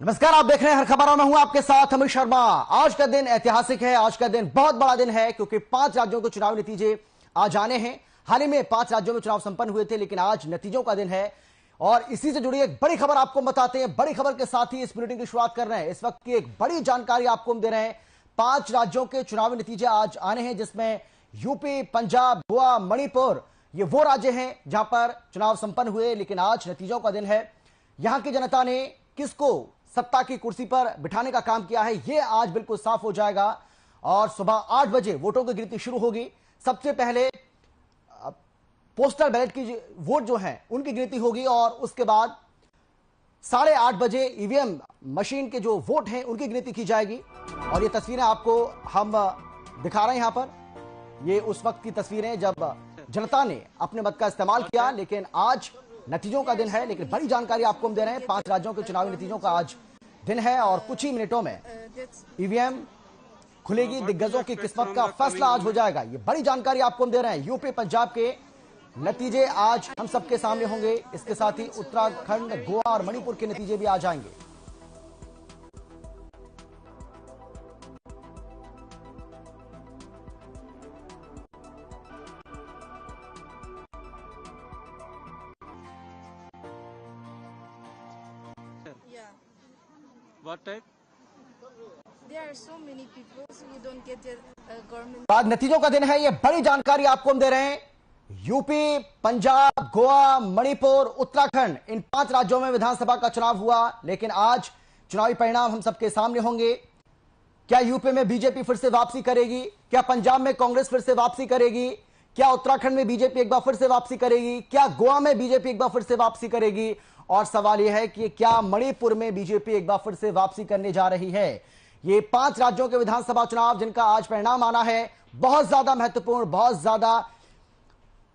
नमस्कार, आप देख रहे हैं हर खबर। मैं हूं आपके साथ अमित शर्मा। आज का दिन ऐतिहासिक है, आज का दिन बहुत बड़ा दिन है क्योंकि 5 राज्यों के चुनावी नतीजे आज आने हैं। हाल ही में 5 राज्यों में चुनाव संपन्न हुए थे, लेकिन आज नतीजों का दिन है और इसी से जुड़ी एक बड़ी खबर आपको बताते हैं। बड़ी खबर के साथ ही इस बुलेटिन की शुरुआत कर रहे हैं। इस वक्त की एक बड़ी जानकारी आपको हम दे रहे हैं। 5 राज्यों के चुनावी नतीजे आज आने हैं, जिसमें यूपी, पंजाब, गोवा, मणिपुर, ये वो राज्य हैं जहां पर चुनाव संपन्न हुए, लेकिन आज नतीजों का दिन है। यहां की जनता ने किसको सत्ता की कुर्सी पर बिठाने का काम किया है, यह आज बिल्कुल साफ हो जाएगा और सुबह 8 बजे वोटों की गिनती शुरू होगी। सबसे पहले पोस्टल बैलेट की वोट जो है उनकी गिनती होगी और उसके बाद 8:30 बजे ईवीएम मशीन के जो वोट हैं उनकी गिनती की जाएगी। और ये तस्वीरें आपको हम दिखा रहे हैं यहां पर। ये उस वक्त की तस्वीरें जब जनता ने अपने मत का इस्तेमाल किया, लेकिन आज नतीजों का दिन है। लेकिन बड़ी जानकारी आपको हम दे रहे हैं, 5 राज्यों के चुनावी नतीजों का आज दिन है और कुछ ही मिनटों में ईवीएम खुलेगी। दिग्गजों की किस्मत का फैसला आज हो जाएगा। ये बड़ी जानकारी आपको हम दे रहे हैं। यूपी, पंजाब के नतीजे आज हम सबके सामने होंगे। इसके साथ ही उत्तराखंड, गोवा और मणिपुर के नतीजे भी आ जाएंगे। Yeah, What type? there are so many people, so you don't get the government. बाद नतीजों का दिन है, ये बड़ी जानकारी आपको हम दे रहे हैं। यूपी, पंजाब, गोवा, मणिपुर, उत्तराखंड, इन 5 राज्यों में विधानसभा का चुनाव हुआ, लेकिन आज चुनावी परिणाम हम सबके सामने होंगे। क्या यूपी में बीजेपी फिर से वापसी करेगी? क्या पंजाब में कांग्रेस फिर से वापसी करेगी? क्या उत्तराखंड में बीजेपी एक बार फिर से वापसी करेगी? क्या गोवा में बीजेपी एक बार फिर से वापसी करेगी? और सवाल यह है कि क्या मणिपुर में बीजेपी एक बार फिर से वापसी करने जा रही है? ये 5 राज्यों के विधानसभा चुनाव जिनका आज परिणाम आना है, बहुत ज्यादा महत्वपूर्ण, बहुत ज्यादा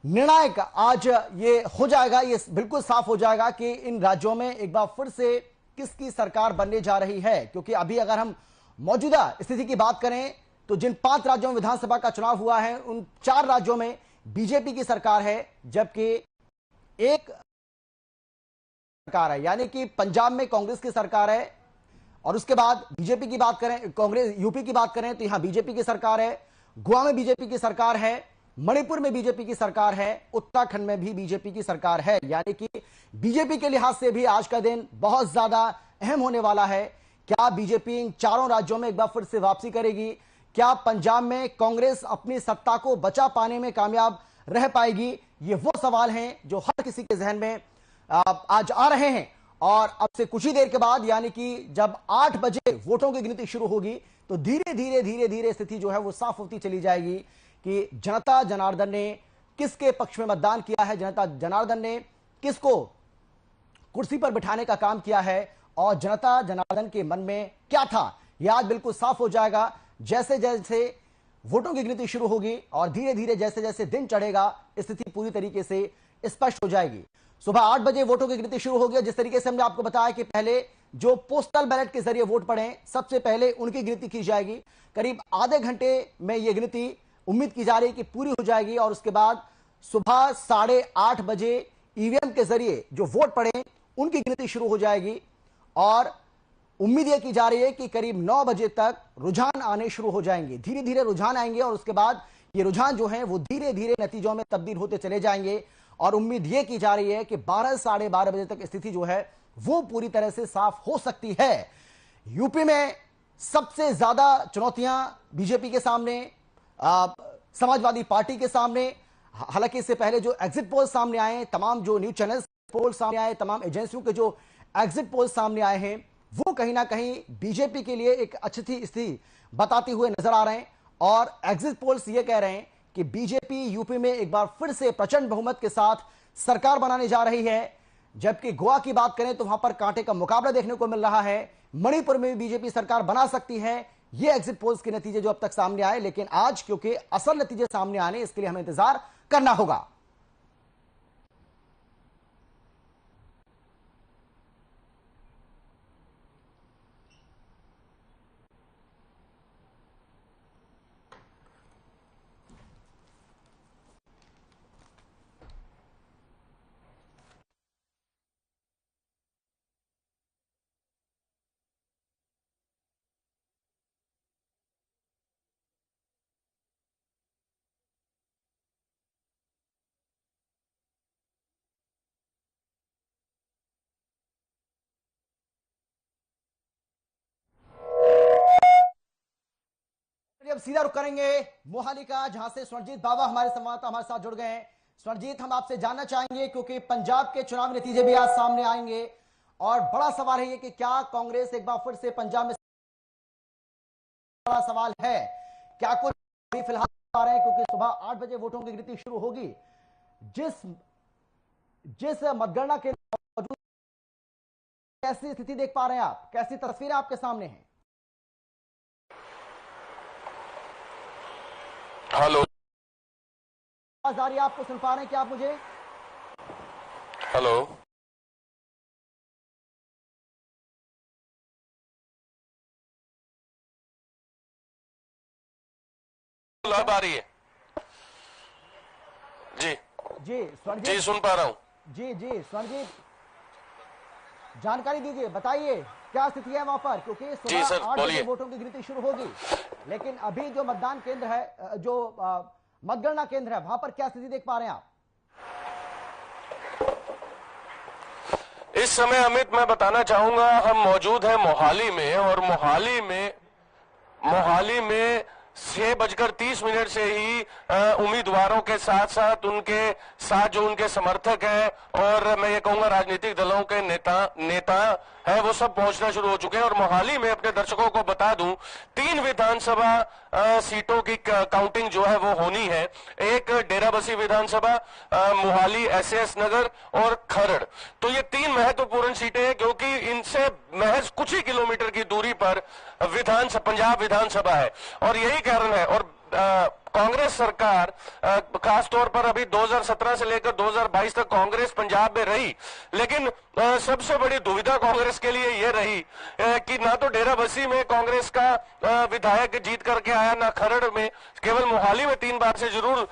निर्णायक आज ये हो जाएगा। ये बिल्कुल साफ हो जाएगा कि इन राज्यों में एक बार फिर से किसकी सरकार बनने जा रही है। क्योंकि अभी अगर हम मौजूदा स्थिति की बात करें तो जिन 5 राज्यों में विधानसभा का चुनाव हुआ है, उन 4 राज्यों में बीजेपी की सरकार है, जबकि एक सरकार है, यानी कि पंजाब में कांग्रेस की सरकार है। और उसके बाद बीजेपी की बात करें, कांग्रेस यूपी की बात करें तो यहां बीजेपी की सरकार है, गोवा में बीजेपी की सरकार है, मणिपुर में बीजेपी की सरकार है, उत्तराखंड में भी बीजेपी की सरकार है। यानी कि बीजेपी के लिहाज से भी आज का दिन बहुत ज्यादा अहम होने वाला है। क्या बीजेपी इन चारों राज्यों में एक बार फिर से वापसी करेगी? क्या पंजाब में कांग्रेस अपनी सत्ता को बचा पाने में कामयाब रह पाएगी? ये वो सवाल हैं जो हर किसी के जहन में आज आ रहे हैं। और अब से कुछ ही देर के बाद, यानी कि जब 8 बजे वोटों की गिनती शुरू होगी, तो धीरे धीरे धीरे धीरे स्थिति जो है वो साफ होती चली जाएगी कि जनता जनार्दन ने किसके पक्ष में मतदान किया है, जनता जनार्दन ने किसको कुर्सी पर बिठाने का काम किया है और जनता जनार्दन के मन में क्या था, यह आज बिल्कुल साफ हो जाएगा। जैसे जैसे वोटों की गिनती शुरू होगी और धीरे धीरे जैसे जैसे दिन चढ़ेगा, स्थिति पूरी तरीके से स्पष्ट हो जाएगी। सुबह 8 बजे वोटों की गिनती शुरू होगी। जिस तरीके से हमने आपको बताया कि पहले जो पोस्टल बैलेट के जरिए वोट पड़े, सबसे पहले उनकी गिनती की जाएगी। करीब आधे घंटे में यह गिनती उम्मीद की जा रही है कि पूरी हो जाएगी और उसके बाद सुबह 8:30 बजे ईवीएम के जरिए जो वोट पड़े उनकी गिनती शुरू हो जाएगी। और उम्मीद यह की जा रही है कि करीब 9 बजे तक रुझान आने शुरू हो जाएंगे। धीरे धीरे रुझान आएंगे और उसके बाद ये रुझान जो है वो धीरे धीरे नतीजों में तब्दील होते चले जाएंगे। और उम्मीद यह की जा रही है कि 12 साढ़े 12 बजे तक स्थिति जो है वो पूरी तरह से साफ हो सकती है। यूपी में सबसे ज्यादा चुनौतियां बीजेपी के सामने, समाजवादी पार्टी के सामने। हालांकि इससे पहले जो एग्जिट पोल सामने आए, तमाम जो न्यूज चैनल पोल सामने आए, तमाम एजेंसियों के जो एग्जिट पोल सामने आए हैं, वो कहीं ना कहीं बीजेपी के लिए एक अच्छी स्थिति बताते हुए नजर आ रहे हैं। और एग्जिट पोल्स ये कह रहे हैं कि बीजेपी यूपी में एक बार फिर से प्रचंड बहुमत के साथ सरकार बनाने जा रही है। जबकि गोवा की बात करें तो वहां पर कांटे का मुकाबला देखने को मिल रहा है। मणिपुर में भी बीजेपी सरकार बना सकती है। ये एग्जिट पोल्स के नतीजे जो अब तक सामने आए, लेकिन आज क्योंकि असल नतीजे सामने आने, इसके लिए हमें इंतजार करना होगा। अब सीधा रुख करेंगे मोहाली का, जहां से स्वर्णजीत बावा हमारे संवाददाता हमारे साथ जुड़ गए हैं। स्वर्णजीत, हम आपसे जानना चाहेंगे क्योंकि पंजाब के चुनाव नतीजे भी आज सामने आएंगे और बड़ा सवाल है ये कि क्या कांग्रेस एक बार फिर से पंजाब में, बड़ा सवाल है क्या कुछ अभी फिलहाल आ रहे हैं, क्योंकि सुबह 8 बजे वोटों की गिनती शुरू होगी। जिस मतगणना के मौजूद, कैसी स्थिति देख पा रहे हैं आप, कैसी तस्वीरें आपके सामने हैं? हेलो, आवाज आ रही है? आपको सुन पा रहे हैं क्या आप मुझे? हेलो, अब आ रही है? जी जी जी, स्वर्णजीत, सुन पा रहा हूं। जी जी स्वर्णजीत, जानकारी दीजिए, बताइए क्या स्थिति है वहां पर, क्योंकि जी सुबह सर, 8 बजे बोलिए। वोटों की गिनती शुरू होगी, लेकिन अभी जो मतदान केंद्र है, जो मतगणना केंद्र है, वहां पर क्या स्थिति देख पा रहे हैं आप? इस समय अमित, मैं बताना चाहूंगा, हम मौजूद हैं मोहाली में, और मोहाली में 6:30 से ही उम्मीदवारों के साथ साथ उनके साथ जो उनके समर्थक हैं और मैं ये कहूंगा राजनीतिक दलों के नेता है, वो सब पहुंचना शुरू हो चुके हैं। और मोहाली में अपने दर्शकों को बता दूं, 3 विधानसभा सीटों की काउंटिंग जो है वो होनी है। एक डेराबस्सी विधानसभा, मोहाली, एसएस नगर और खरड़। तो ये 3 महत्वपूर्ण सीटें हैं, क्योंकि इनसे महज कुछ ही किलोमीटर की दूरी पर पंजाब विधानसभा है, और यही कारण है। और कांग्रेस सरकार, खास तौर पर अभी 2017 से लेकर 2022 तक कांग्रेस पंजाब में रही, लेकिन सबसे बड़ी दुविधा कांग्रेस के लिए यह रही कि ना तो डेराबस्सी में कांग्रेस का विधायक जीत करके आया, ना खरड़ में। केवल मोहाली में 3 बार से जरूर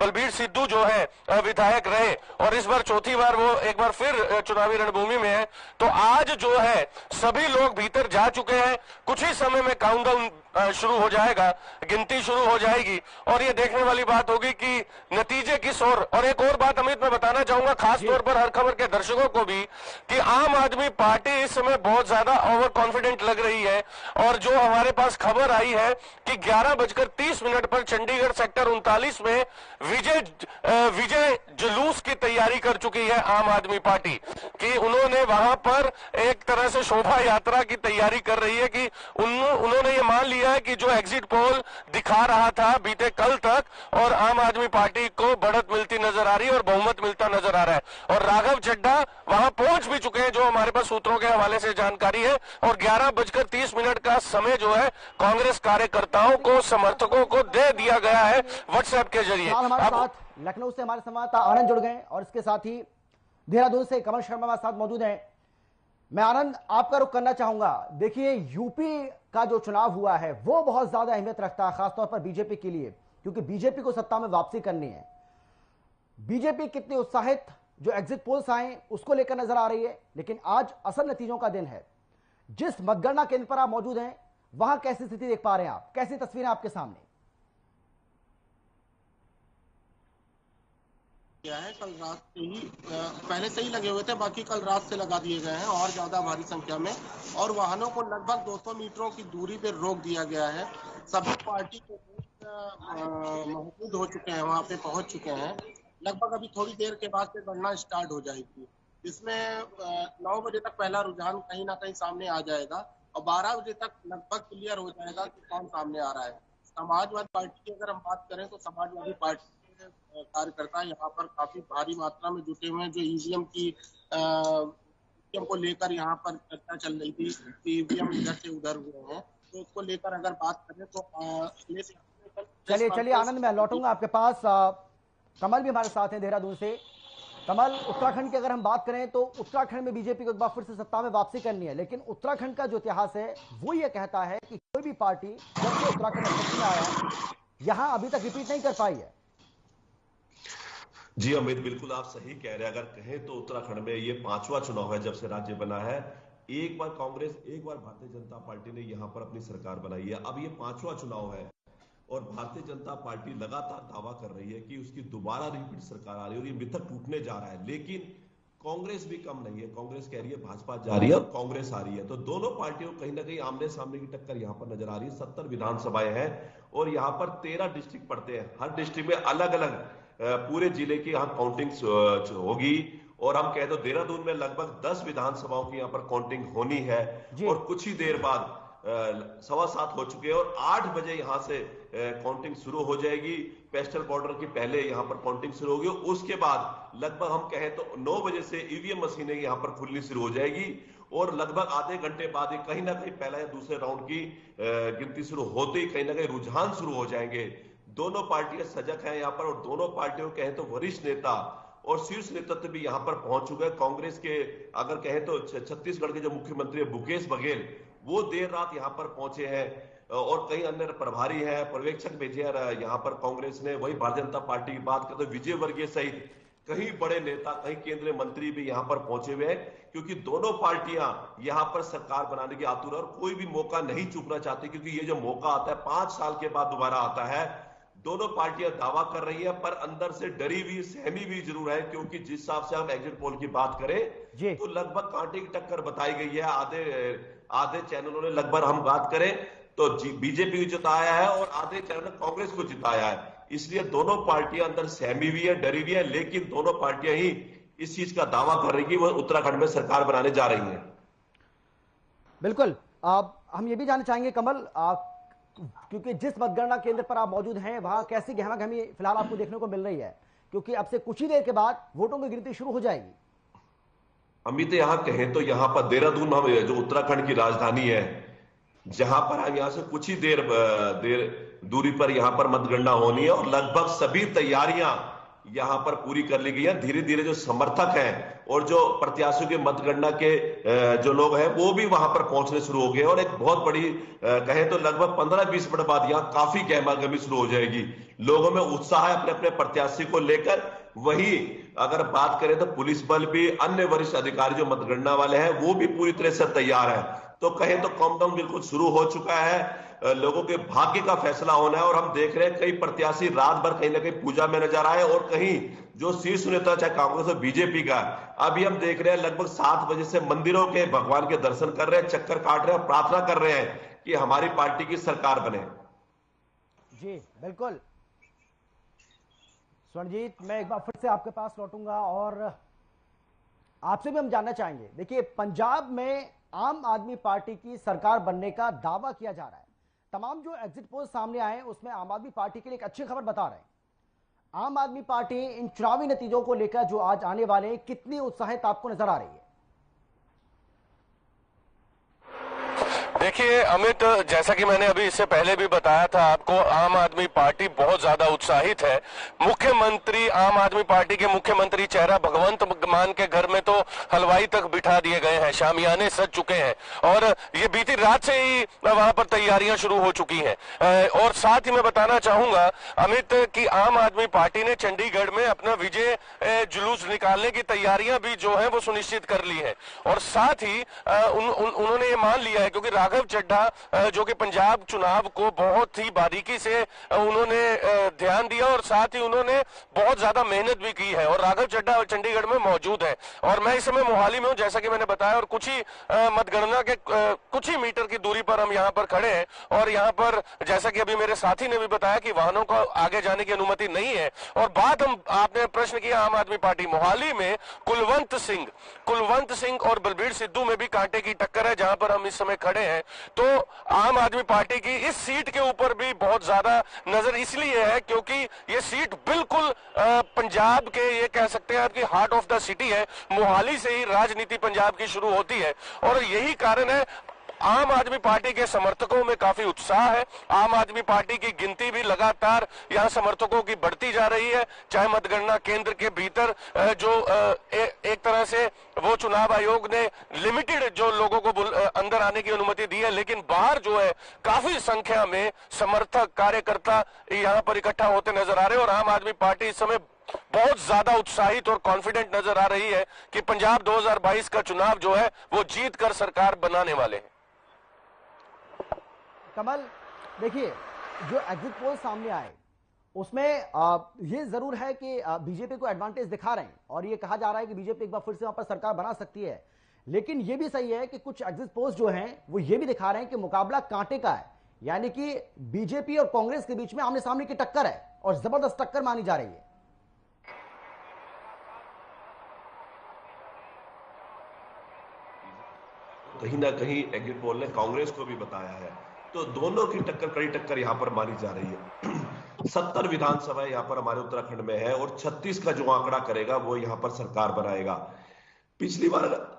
बलबीर सिद्धू जो है विधायक रहे, और इस बार चौथी बार वो एक बार फिर चुनावी रणभूमि में है। तो आज जो है सभी लोग भीतर जा चुके हैं, कुछ ही समय में काउंटडाउन शुरू हो जाएगा, गिनती शुरू हो जाएगी, और ये देखने वाली बात होगी कि नतीजे किस ओर। और एक और बात अमित मैं बताना चाहूंगा, खास तौर पर हर खबर के दर्शकों को भी, कि आम आदमी पार्टी इस समय बहुत ज्यादा ओवर कॉन्फिडेंट लग रही है। और जो हमारे पास खबर आई है कि 11:30 पर चंडीगढ़ सेक्टर 39 में विजय जुलूस की तैयारी कर चुकी है आम आदमी पार्टी, कि उन्होंने वहां पर एक तरह से शोभा यात्रा की तैयारी कर रही है, कि उन्होंने ये मान लिया है कि जो एग्जिट पोल दिखा रहा था बीते कल तक, और आम आदमी पार्टी को बढ़त मिलती नजर आ रही है और बहुमत मिलता नजर आ रहा है। और राघव चड्ढा वहां पहुंच भी चुके हैं, जो हमारे पास सूत्रों के हवाले से जानकारी है। और 11:30 का समय जो है कांग्रेस कार्यकर्ताओं को, समर्थकों को दे दिया गया है व्हाट्सएप के जरिए। हमारे साथ लखनऊ से हमारे संवाददाता आनंद जुड़ गए, और इसके साथ ही देहरादून से कमल शर्मा हमारे साथ मौजूद हैं। मैं आनंद आपका रुख करना चाहूंगा। देखिए, यूपी का जो चुनाव हुआ है वो बहुत ज्यादा अहमियत रखता है, खासतौर पर बीजेपी के लिए, क्योंकि बीजेपी को सत्ता में वापसी करनी है। बीजेपी कितनी उत्साहित जो एग्जिट पोल्स आए उसको लेकर नजर आ रही है, लेकिन आज असल नतीजों का दिन है। जिस मतगणना केंद्र पर आप मौजूद हैं वहां कैसी स्थिति देख पा रहे हैं आप, कैसी तस्वीरें आपके सामने? क्या है, कल रात से ही पहले से ही लगे हुए थे, बाकी कल रात से लगा दिए गए हैं और ज्यादा भारी संख्या में, और वाहनों को लगभग 200 मीटरों की दूरी पे रोक दिया गया है। सभी पार्टी के मौजूद हो चुके हैं, वहां पे पहुंच चुके हैं। लगभग अभी थोड़ी देर के बाद से गणना स्टार्ट हो जाएगी, जिसमें 9 बजे तक पहला रुझान कहीं ना कहीं सामने आ जाएगा, और 12 बजे तक लगभग क्लियर हो जाएगा कि कौन सामने आ रहा है। समाजवादी पार्टी की अगर हम बात करें तो समाजवादी पार्टी कार्यकर्ता यहाँ पर काफी भारी मात्रा में जुटे हुए हैं। जो ईवीएम को लेकर यहाँ पर चर्चा चल रही थी, ईवीएम इधर से उधर हुए हैं, तो उसको लेकर अगर बात करें तो चलिए आनंद, मैं लौटूंगा आपके पास। कमल भी हमारे साथ हैं देहरादून से। कमल, उत्तराखंड की अगर हम बात करें तो उत्तराखंड में बीजेपी को एक बार फिर से सत्ता में वापसी करनी है, लेकिन उत्तराखंड का जो इतिहास है वो ये कहता है कि कोई भी पार्टी जब से उत्तराखंड अध्यक्ष में आया यहां अभी तक रिपीट नहीं कर पाई है। जी अमित, बिल्कुल आप सही कह रहे हैं। अगर कहें तो उत्तराखंड में ये 5वां चुनाव है जब से राज्य बना है। एक बार कांग्रेस, एक बार भारतीय जनता पार्टी ने यहां पर अपनी सरकार बनाई है। अब ये 5वां चुनाव है और भारतीय जनता पार्टी लगातार दावा कर रही है कि उसकी दोबारा रिपीट सरकार आ रही है और ये मिथक टूटने जा रहा है। लेकिन कांग्रेस भी कम नहीं है। कांग्रेस कह रही है भाजपा जा रही है और कांग्रेस आ रही है, तो दोनों पार्टियों कहीं ना कहीं आमने सामने की टक्कर यहां पर नजर आ रही है। 70 विधानसभाएं हैं और यहां पर 13 डिस्ट्रिक्ट पड़ते हैं। हर डिस्ट्रिक्ट में अलग अलग पूरे जिले की यहाँ काउंटिंग होगी। और हम कह दो देहरादून में लगभग 10 विधानसभाओं की यहाँ पर काउंटिंग होनी है और कुछ ही देर बाद 7:15 हो चुके हैं और 8 बजे यहां से काउंटिंग शुरू हो जाएगी। पेस्टल बॉर्डर की पहले यहां पर काउंटिंग शुरू होगी। उसके बाद लगभग हम कहें तो 9 बजे से ईवीएम मशीनें यहां पर खुलनी शुरू हो जाएगी और लगभग आधे घंटे बाद कहीं ना कहीं पहला या दूसरे राउंड की गिनती शुरू होते ही कहीं ना कहीं रुझान शुरू हो जाएंगे। दोनों पार्टियां सजग हैं यहाँ पर और दोनों पार्टियों कहें तो वरिष्ठ नेता और शीर्ष नेतृत्व भी यहां पर पहुंच चुके हैं। कांग्रेस के अगर कहें तो छत्तीसगढ़ के जो मुख्यमंत्री है भूपेश बघेल, वो देर रात यहां पर पहुंचे हैं और कई अन्य प्रभारी हैं, पर्यवेक्षक भेजे हैं यहां पर कांग्रेस ने। वही भारतीय जनता पार्टी की बात करते विजय वर्गीय सहित कई बड़े नेता, कई केंद्रीय मंत्री भी यहां पर पहुंचे हुए हैं, क्योंकि दोनों पार्टियां यहां पर सरकार बनाने की आतुर है और कोई भी मौका नहीं चूकना चाहती, क्योंकि ये जो मौका आता है 5 साल के बाद दोबारा आता है। दोनों पार्टियां दावा कर रही है पर अंदर से डरी हुई, सहमी भी जरूर है, क्योंकि जिस हिसाब से हम एग्जिट पोल की बात करें तो लगभग कांटे की टक्कर बताई गई है। आधे चैनलों ने लगभग हम बात करें तो बीजेपी को जिताया है और आधे चैनल ने कांग्रेस को जिताया है। इसलिए दोनों पार्टियां अंदर सहमी हुई है, डरी हुई है, लेकिन दोनों पार्टियां ही इस चीज का दावा कर रही है कि वो उत्तराखंड में सरकार बनाने जा रही है। बिल्कुल। हम ये भी जानना चाहेंगे कमल, क्योंकि जिस मतगणना केंद्र पर आप मौजूद हैं वहां कैसी गहमागहमी फिलहाल आपको देखने को मिल रही है, क्योंकि अब से कुछ ही देर के बाद वोटों की गिनती शुरू हो जाएगी। अमित यहां कहें तो यहां पर देहरादून हम जो उत्तराखंड की राजधानी है, जहां पर हम यहां से कुछ ही देर दूरी पर यहां पर मतगणना होनी है और लगभग सभी तैयारियां यहां पर पूरी कर ली गई है। धीरे धीरे जो समर्थक हैं और जो प्रत्याशियों के मतगणना के जो लोग हैं वो भी वहां पर पहुंचने शुरू हो गए और एक बहुत बड़ी कहें तो लगभग 15-20 मिनट बाद यहां काफी गहमागहमी शुरू हो जाएगी। लोगों में उत्साह है अपने अपने प्रत्याशी को लेकर। वही अगर बात करें तो पुलिस बल भी, अन्य वरिष्ठ अधिकारी जो मतगणना वाले हैं वो भी पूरी तरह से तैयार है। तो कहें तो काउंटडाउन बिल्कुल शुरू हो चुका है, लोगों के भाग्य का फैसला होना है और हम देख रहे हैं कई प्रत्याशी रात भर कहीं ना कहीं पूजा में नजर आए और कहीं जो शीर्ष नेता चाहे कांग्रेस और बीजेपी का, अभी हम देख रहे हैं लगभग 7 बजे से मंदिरों के भगवान के दर्शन कर रहे हैं, चक्कर काट रहे हैं, प्रार्थना कर रहे हैं कि हमारी पार्टी की सरकार बने। जी बिल्कुल स्वर्णजीत, मैं एक बार फिर से आपके पास लौटूंगा और आपसे भी हम जानना चाहेंगे। देखिए, पंजाब में आम आदमी पार्टी की सरकार बनने का दावा किया जा रहा है। तमाम जो एग्जिट पोल सामने आए हैं उसमें आम आदमी पार्टी के लिए एक अच्छी खबर बता रहे हैं। आम आदमी पार्टी इन चुनावी नतीजों को लेकर जो आज आने वाले हैं, कितनी उत्साहित आपको नजर आ रही है? देखिए अमित, जैसा कि मैंने अभी इससे पहले भी बताया था आपको, आम आदमी पार्टी बहुत ज्यादा उत्साहित है। मुख्यमंत्री, आम आदमी पार्टी के मुख्यमंत्री चेहरा भगवंत मान के घर में तो हलवाई तक बिठा दिए गए हैं, शामियाने सज चुके हैं और ये बीती रात से ही वहां पर तैयारियां शुरू हो चुकी हैं। और साथ ही मैं बताना चाहूंगा अमित कि आम आदमी पार्टी ने चंडीगढ़ में अपना विजय जुलूस निकालने की तैयारियां भी जो है वो सुनिश्चित कर ली है और साथ ही उन्होंने ये मान लिया है, क्योंकि राघव चड्ढा जो कि पंजाब चुनाव को बहुत ही बारीकी से उन्होंने ध्यान दिया और साथ ही उन्होंने बहुत ज्यादा मेहनत भी की है और राघव चड्ढा चंडीगढ़ में मौजूद है और मैं इस समय मोहाली में हूं, जैसा कि मैंने बताया, और कुछ ही मतगणना के कुछ ही मीटर की दूरी पर हम यहाँ पर खड़े हैं और यहाँ पर जैसा कि अभी मेरे साथी ने भी बताया कि वाहनों को आगे जाने की अनुमति नहीं है। और बात आपने प्रश्न किया आम आदमी पार्टी, मोहाली में कुलवंत सिंह और बलबीर सिद्धू में भी कांटे की टक्कर है जहां पर हम इस समय खड़े हैं। तो आम आदमी पार्टी की इस सीट के ऊपर भी बहुत ज्यादा नजर इसलिए है क्योंकि ये सीट बिल्कुल पंजाब के, ये कह सकते हैं आपकी हार्ट ऑफ द सिटी है। मोहाली से ही राजनीति पंजाब की शुरू होती है और यही कारण है आम आदमी पार्टी के समर्थकों में काफी उत्साह है। आम आदमी पार्टी की गिनती भी लगातार यहां समर्थकों की बढ़ती जा रही है, चाहे मतगणना केंद्र के भीतर जो एक तरह से वो चुनाव आयोग ने लिमिटेड जो लोगों को अंदर आने की अनुमति दी है, लेकिन बाहर जो है काफी संख्या में समर्थक कार्यकर्ता यहां पर इकट्ठा होते नजर आ रहे हैं और आम आदमी पार्टी इस समय बहुत ज्यादा उत्साहित और कॉन्फिडेंट नजर आ रही है कि पंजाब 2022 का चुनाव जो है वो जीत कर सरकार बनाने वाले हैं। कमल, देखिए, जो एग्जिट पोल सामने आए उसमें ये जरूर है कि बीजेपी को एडवांटेज दिखा रहे हैं और ये कहा जा रहा है कि बीजेपी एक बार फिर से वहां पर सरकार बना सकती है। लेकिन ये भी सही है कि कुछ एग्जिट पोल्स जो हैं वो ये भी दिखा रहे हैं कि मुकाबला कांटे का है, यानी कि बीजेपी और कांग्रेस के बीच में आमने सामने की टक्कर है और जबरदस्त टक्कर मानी जा रही है। कहीं ना कहीं एग्जिट पोल ने कांग्रेस को भी बताया है, तो दोनों की टक्कर, कड़ी टक्कर यहां पर मानी जा रही है। 70 विधानसभा यहां पर हमारे उत्तराखंड में है और 36 का जो आंकड़ा करेगा वो यहां पर सरकार बनाएगा। पिछली बार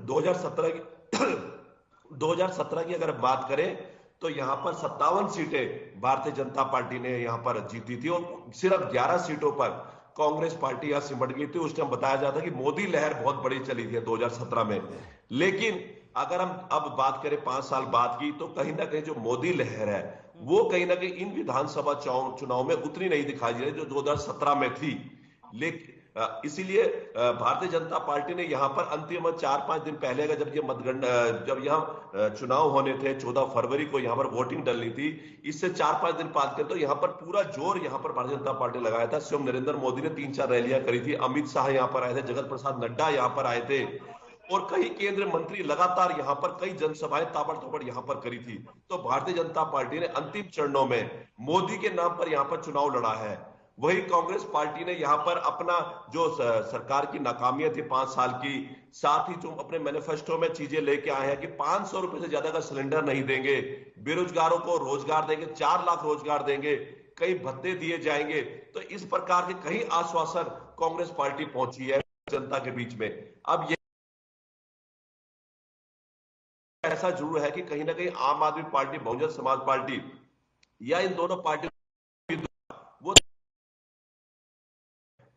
2017 की अगर बात करें तो यहां पर 57 सीटें भारतीय जनता पार्टी ने यहां पर जीती थी और सिर्फ 11 सीटों पर कांग्रेस पार्टी यहां सिमट गई थी। उस टाइम बताया जाता कि मोदी लहर बहुत बड़ी चली थी 2017 में। लेकिन अगर हम अब बात करें 5 साल बाद की, तो कहीं ना कहीं जो मोदी लहर है वो कहीं ना कहीं इन विधानसभा चुनाव में उतनी नहीं दिखाई दे रही जो 2017 में थी। लेकिन इसीलिए भारतीय जनता पार्टी ने यहां पर अंतिम 4-5 दिन पहले का जब यहां चुनाव होने थे 14 फरवरी को यहां पर वोटिंग डलनी थी, इससे 4-5 दिन बाद के तो यहां पर पूरा जोर यहां पर भारतीय जनता पार्टी लगाया था। स्वयं नरेंद्र मोदी ने 3-4 रैलियां करी थी, अमित शाह यहां पर आए थे, जगत प्रसाद नड्डा यहां पर आए थे और कई केंद्रीय मंत्री लगातार यहां पर कई जनसभाएं ताबड़तोड़ यहां पर करी थी। तो भारतीय जनता पार्टी ने अंतिम चरणों में मोदी के नाम पर यहां पर चुनाव लड़ा है। वही कांग्रेस पार्टी ने यहां पर अपना जो सरकार की नाकामियां थी 5 साल की, साथ ही जो अपने मैनिफेस्टो में चीजें लेके आए हैं कि 500 रुपए से ज्यादा का सिलेंडर नहीं देंगे, बेरोजगारों को रोजगार देंगे, 4 लाख रोजगार देंगे, कई भत्ते दिए जाएंगे। तो इस प्रकार के कई आश्वासन कांग्रेस पार्टी पहुंची है जनता के बीच में। अब ये ऐसा जरूर है कि कहीं ना कहीं आम आदमी पार्टी, बहुजन समाज पार्टी या इन दोनों पार्टियों वो,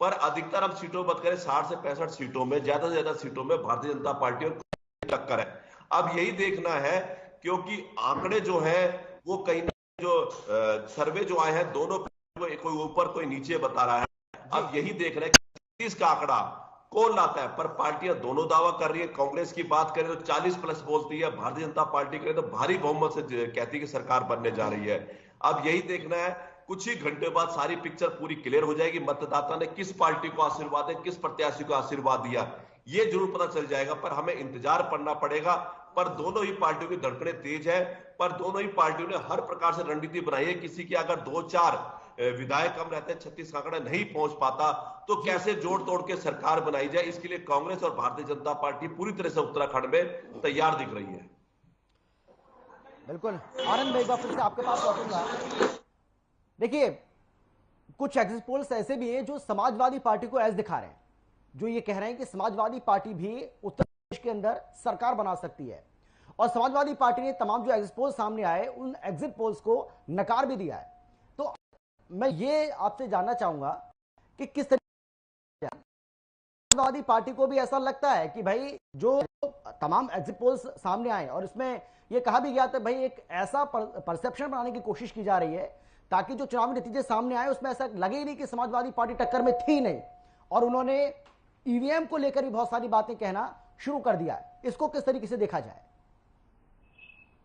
पर अधिकतर हम सीटों बात करें 60 से 65 सीटों में, ज्यादा से ज्यादा सीटों में भारतीय जनता पार्टी और टक्कर है। अब यही देखना है क्योंकि आंकड़े जो है वो कहीं ना जो सर्वे जो आए हैं दोनों कोई ऊपर कोई नीचे बता रहा है। अब यही देख रहे हैं कि 30 का आंकड़ा कौन लाता है, पर पार्टियां दोनों दावा कर रही है। कांग्रेस की बात करें तो 40+ बोलती है, भारतीय जनता पार्टी करें तो भारी बहुमत से कहती है कि सरकार बनने जा रही है। अब यही देखना है, कुछ ही घंटे बाद सारी पिक्चर पूरी क्लियर हो जाएगी, मतदाता ने किस पार्टी को आशीर्वाद है, किस प्रत्याशी को आशीर्वाद दिया, ये जरूर पता चल जाएगा। पर हमें इंतजार करना पड़ेगा। पर दोनों ही पार्टियों की धड़कनें तेज है, पर दोनों ही पार्टियों ने हर प्रकार से रणनीति बनाई है। किसी की अगर 2-4 विधायक कम रहते हैं, 36 का आंकड़ा नहीं पहुंच पाता, तो कैसे जोड़ तोड़ के सरकार बनाई जाए, इसके लिए कांग्रेस और भारतीय जनता पार्टी पूरी तरह से उत्तराखंड में तैयार दिख रही है। बिल्कुल आनंद, एक बार फिर से आपके पास लौटूंगा। देखिए, कुछ एग्जिट पोल्स ऐसे भी हैं जो समाजवादी पार्टी को एज दिखा रहे हैं, जो ये कह रहे हैं कि समाजवादी पार्टी भी उत्तर प्रदेश के अंदर सरकार बना सकती है। और समाजवादी पार्टी ने तमाम जो एग्जिट पोल्स सामने आए उन एग्जिट पोल्स को नकार भी दिया है। तो मैं ये आपसे जानना चाहूंगा कि किस तरीके समाजवादी पार्टी को भी ऐसा लगता है कि भाई जो तमाम एग्जिट पोल्स सामने आए और इसमें यह कहा भी गया था भाई एक ऐसा परसेप्शन बनाने की कोशिश की जा रही है ताकि जो चुनावी नतीजे सामने आए उसमें ऐसा लगे ही नहीं कि समाजवादी पार्टी टक्कर में थी नहीं, और उन्होंने ईवीएम को लेकर भी बहुत सारी बातें कहना शुरू कर दिया है। इसको किस तरीके से देखा जाए?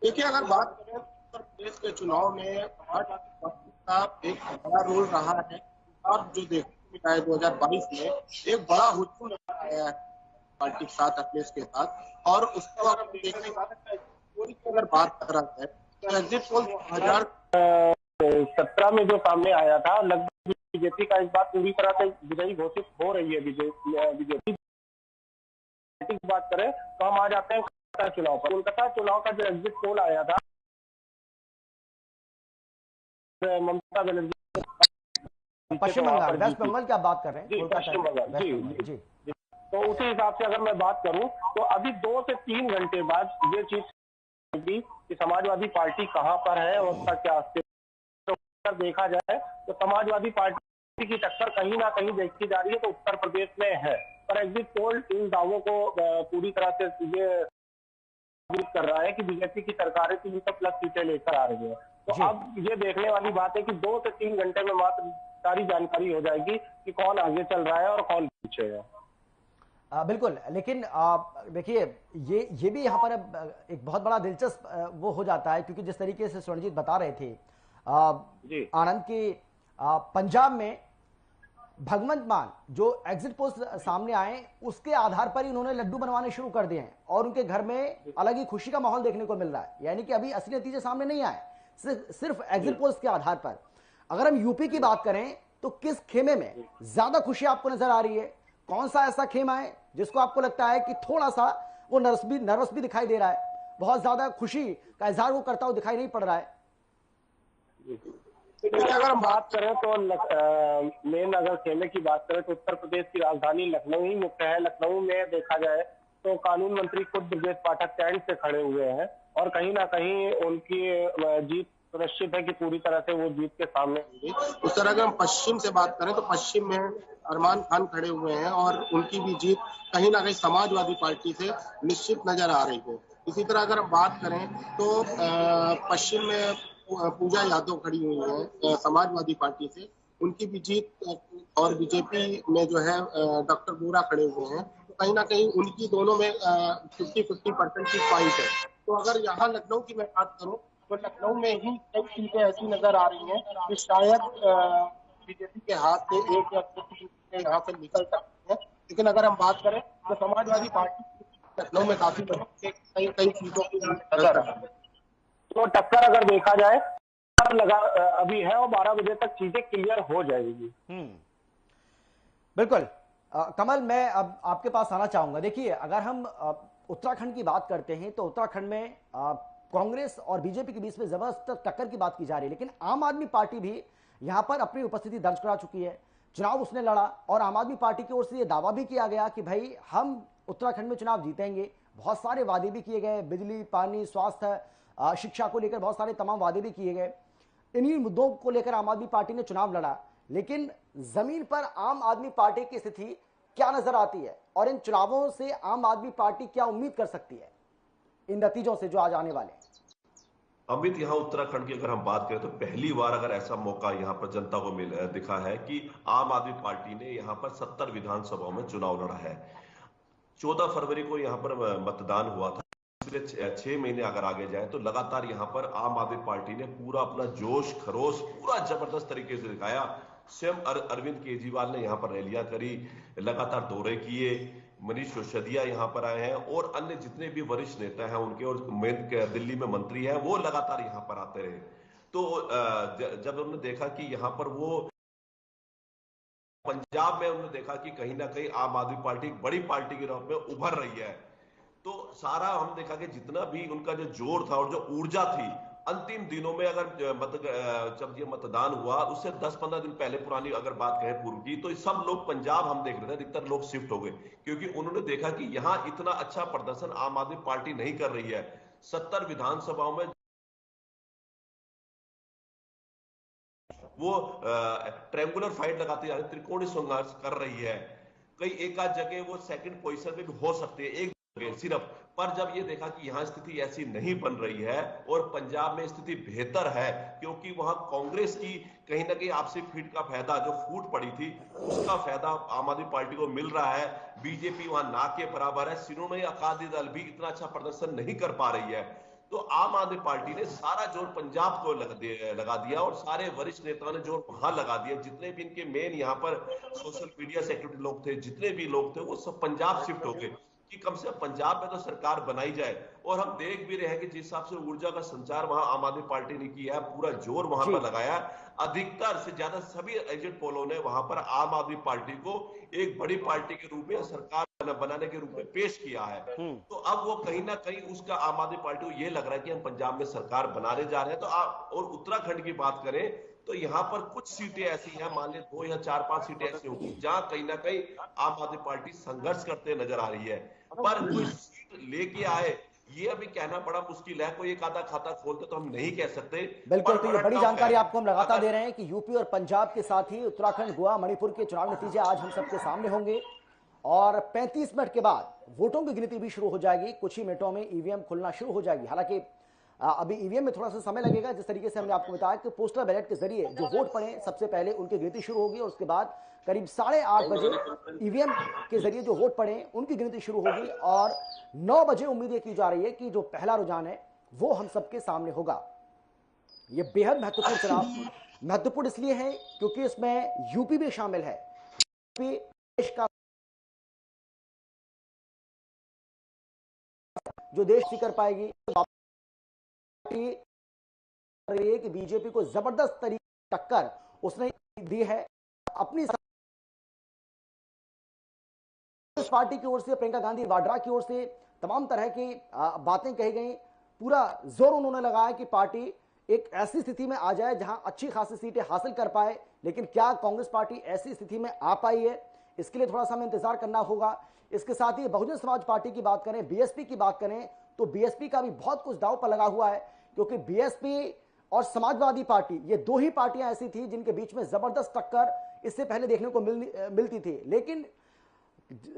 देखिए, अगर बात करें उत्तर प्रदेश के चुनाव में पार्टी का एक बड़ा रोल रहा है। अब जो देखने को मिला है 2022 में एक बड़ा हुजूम नजर आया है पार्टी के साथ, अखिलेश के साथ। और उसके बाद हम देखने की अगर बात कर रहा है तो एग्जिट पोल 2017 में जो सामने आया था, लगभग बीजेपी का इस बात पूरी तरह से विजयी घोषित हो रही है। बीजेपी की बात करें तो हम आ जाते हैं कोलकाता चुनाव पर। कोलकाता चुनाव का जो एग्जिट पोल आया था, ममता बनर्जी, पश्चिम बंगाल, वेस्ट बंगाल की आप बात कर रहे हैं? जी, पश्चिम बंगाल, जी। तो उसी हिसाब से अगर मैं बात करूं तो अभी 2 से 3 घंटे बाद ये चीज कि समाजवादी पार्टी कहां पर है और उसका क्या अस्तित्व देखा जाए तो समाजवादी पार्टी की टक्कर कहीं ना कहीं देखी जा रही है तो उत्तर प्रदेश में है। पर एग्जिट पोल इन दावों को पूरी तरह से ये कर रहा है कि बीजेपी की सरकार 300+ सीटें लेकर आ रही है। तो अब ये देखने वाली बात है कि 2 से 3 घंटे में मात्र सारी जानकारी हो जाएगी कि कौन आगे चल रहा है और कौन पीछे है। बिल्कुल, लेकिन देखिए ये भी यहाँ पर एक बहुत बड़ा दिलचस्प वो हो जाता है, क्योंकि जिस तरीके से स्वर्णजीत बता रहे थे आनंद की पंजाब में भगवंत मान जो एग्जिट पोल सामने आए उसके आधार पर ही उन्होंने लड्डू बनवाने शुरू कर दिए हैं और उनके घर में अलग ही खुशी का माहौल देखने को मिल रहा है। यानी कि अभी असली नतीजे सामने नहीं आए, सिर्फ एग्जिट पोल्स के आधार पर। अगर हम यूपी की बात करें तो किस खेमे में ज्यादा खुशी आपको नजर आ रही है? कौन सा ऐसा खेमा है जिसको आपको लगता है कि थोड़ा सा वो नर्वस भी दिखाई दे रहा है, बहुत ज्यादा खुशी का इजहार वो करता हुआ दिखाई नहीं पड़ रहा है? अगर हम बात करें तो मेन अगर खेमे की बात करें तो उत्तर प्रदेश की राजधानी लखनऊ ही मुख्य है। लखनऊ में देखा जाए तो कानून मंत्री खुद ब्रजेश पाठक टेंट से खड़े हुए हैं और कहीं ना कहीं उनकी जीत सुनिश्चित है कि पूरी तरह से वो जीत के सामने होंगी। उस तरह अगर हम पश्चिम से बात करें तो पश्चिम में अरमान खान खड़े हुए हैं और उनकी भी जीत कहीं ना कहीं समाजवादी पार्टी से निश्चित नजर आ रही है। इसी तरह अगर हम बात करें तो पश्चिम में पूजा यादव खड़ी हुई है समाजवादी पार्टी से, उनकी भी जीत, और बीजेपी में जो है डॉक्टर बोरा खड़े हुए हैं, तो कहीं ना कहीं उनकी दोनों में 50-50% की फाइट है। तो अगर यहाँ लखनऊ की मैं बात करूँ तो लखनऊ में ही कई सीटें ऐसी नजर आ रही हैं कि शायद बीजेपी के हाथ से एक या दो सीटें यहाँ से निकल सकती हैं। लेकिन अगर हम बात करें तो समाजवादी पार्टी लखनऊ में काफी कई सीटों की नजर आ रही है। तो टक्कर अगर देखा जाए लगा अभी है और 12 बजे तक चीजें क्लियर हो जाएगी। बिल्कुल। कमल, मैं अब आपके पास आना चाहूंगा। देखिए, अगर हम उत्तराखंड की बात करते हैं तो उत्तराखंड में कांग्रेस और बीजेपी के बीच में जबरदस्त टक्कर की बात की जा रही है, लेकिन आम आदमी पार्टी भी यहां पर अपनी उपस्थिति दर्ज करा चुकी है। चुनाव उसने लड़ा और आम आदमी पार्टी की ओर से यह दावा भी किया गया कि भाई हम उत्तराखंड में चुनाव जीतेंगे। बहुत सारे वादे भी किए गए, बिजली, पानी, स्वास्थ्य, शिक्षा को लेकर बहुत सारे तमाम वादे भी किए गए। इन्हीं मुद्दों को लेकर आम आदमी पार्टी ने चुनाव लड़ा, लेकिन जमीन पर आम आदमी पार्टी की स्थिति क्या नजर आती है और इन चुनावों से आम आदमी पार्टी क्या उम्मीद कर सकती है इन नतीजों से जो आज आने वाले? अमित, यहाँ उत्तराखंड की अगर हम बात करें तो पहली बार अगर ऐसा मौका यहाँ पर जनता को दिखा है कि आम आदमी पार्टी ने यहाँ पर 70 विधानसभाओं में चुनाव लड़ा है। 14 फरवरी को यहाँ पर मतदान हुआ था। पिछले 6 महीने अगर आगे जाए तो लगातार यहाँ पर आम आदमी पार्टी ने पूरा अपना जोश खरोश पूरा जबरदस्त तरीके से दिखाया। स्वयं अरविंद केजरीवाल ने यहाँ पर रैलियां करी, लगातार दौरे किए, मनीष सिसोदिया यहाँ पर आए हैं और अन्य जितने भी वरिष्ठ नेता हैं उनके और दिल्ली में मंत्री हैं वो लगातार यहाँ पर आते रहे। तो जब हमने देखा कि यहाँ पर वो पंजाब में उन्होंने देखा कि कहीं ना कहीं आम आदमी पार्टी एक बड़ी पार्टी के रूप में उभर रही है, तो सारा हम देखा कि जितना भी उनका जो जोर था और जो ऊर्जा थी अंतिम दिनों में, अगर जब ये मतदान हुआ उससे 10-15 दिन पहले पुरानी अगर बात कहें पूर्व की, तो सब लोग पंजाब हम देख रहे थे अधिकतर लोग शिफ्ट हो गए क्योंकि उन्होंने देखा कि यहाँ इतना अच्छा प्रदर्शन आम आदमी पार्टी नहीं कर रही है। 70 विधानसभाओं में वो ट्रायंगुलर फाइट लगाती जा रही, त्रिकोणीय संघर्ष कर रही है। कई एक आध जगह वो सेकंड पोजीशन पे भी हो सकती है एक जगह सिर्फ, पर जब ये देखा कि यहाँ स्थिति ऐसी नहीं बन रही है और पंजाब में स्थिति बेहतर है क्योंकि वहां कांग्रेस की कहीं ना कहीं आपसी फीट का फायदा जो फूट पड़ी थी उसका फायदा आम आदमी पार्टी को मिल रहा है। बीजेपी वहां ना के बराबर है, शिरोमणि अकाली दल भी इतना अच्छा प्रदर्शन नहीं कर पा रही है। तो आम आदमी पार्टी ने सारा जोर पंजाब को लगा दिया और सारे वरिष्ठ नेताओं ने जोर वहां लगा दिया। जितने भी इनके मेन यहाँ पर सोशल मीडिया से एक्टिव लोग थे, जितने भी लोग थे, वो सब पंजाब शिफ्ट हो गए कि कम से कम पंजाब में तो सरकार बनाई जाए। और हम देख भी रहे हैं कि जिस हिसाब से ऊर्जा का संचार वहां आम आदमी पार्टी ने किया है, पूरा जोर वहां पर लगाया, अधिकतर से ज्यादा सभी एग्जिट पोलों ने वहां पर आम आदमी पार्टी को एक बड़ी पार्टी के रूप में सरकार बनाने के रूप में पेश किया है। तो अब वो कहीं ना कहीं उसका आम आदमी पार्टी को ये लग रहा है कि हम पंजाब में सरकार बनाने जा रहे हैं। तो और उत्तराखंड की बात करें तो यहाँ पर कुछ सीटें ऐसी हैं, मान लें 2 या 4-5 सीटें ऐसी होंगी जहां कहीं ना कहीं आम आदमी पार्टी संघर्ष करते नजर आ रही है, पर कोई सीट लेके आए ये अभी कहना बड़ा मुश्किल है। कोई एक आधा खाता खोलते तो हम नहीं कह सकते। बिल्कुल, तो ये बड़ी जानकारी आपको हम लगातार दे रहे हैं कि यूपी और पंजाब के साथ ही उत्तराखंड, गोवा, मणिपुर के चुनाव नतीजे आज हम सबके सामने होंगे और 35 मिनट के बाद वोटों की गिनती भी शुरू हो जाएगी। कुछ ही मिनटों में ईवीएम खुलना शुरू हो जाएगी। हालांकि अभी ईवीएम में थोड़ा सा समय लगेगा। जिस तरीके से हमने आपको बताया कि पोस्टल बैलेट के जरिए जो वोट पड़े सबसे पहले उनकी गिनती शुरू होगी और उसके बाद करीब 8:30 बजे ईवीएम के जरिए जो वोट पड़े उनकी गिनती शुरू होगी और 9 बजे उम्मीद ये की जा रही है कि जो पहला रुझान है वो हम सबके सामने होगा। ये बेहद महत्वपूर्ण चुनाव महत्वपूर्ण इसलिए है क्योंकि इसमें यूपी भी शामिल है। यूपी देश का जो देश ही कर पाएगी, कि बीजेपी को जबरदस्त तरीके टक्कर उसने दी है। अपनी पार्टी की ओर से, प्रियंका गांधी वाड्रा की ओर से तमाम तरह की बातें कही गई। पूरा जोर उन्होंने लगाया कि पार्टी एक ऐसी स्थिति में आ जाए जहां अच्छी खासी सीटें हासिल कर पाए। लेकिन क्या कांग्रेस पार्टी ऐसी स्थिति में आ पाई है, इसके लिए थोड़ा सा हमें इंतजार करना होगा। इसके साथ ही बहुजन समाज पार्टी की बात करें, बीएसपी की बात करें, तो बीएसपी का भी बहुत कुछ दांव पर लगा हुआ है, क्योंकि बीएसपी और समाजवादी पार्टी, ये दो ही पार्टियां ऐसी थी जिनके बीच में जबरदस्त टक्कर इससे पहले देखने को मिलती थी। लेकिन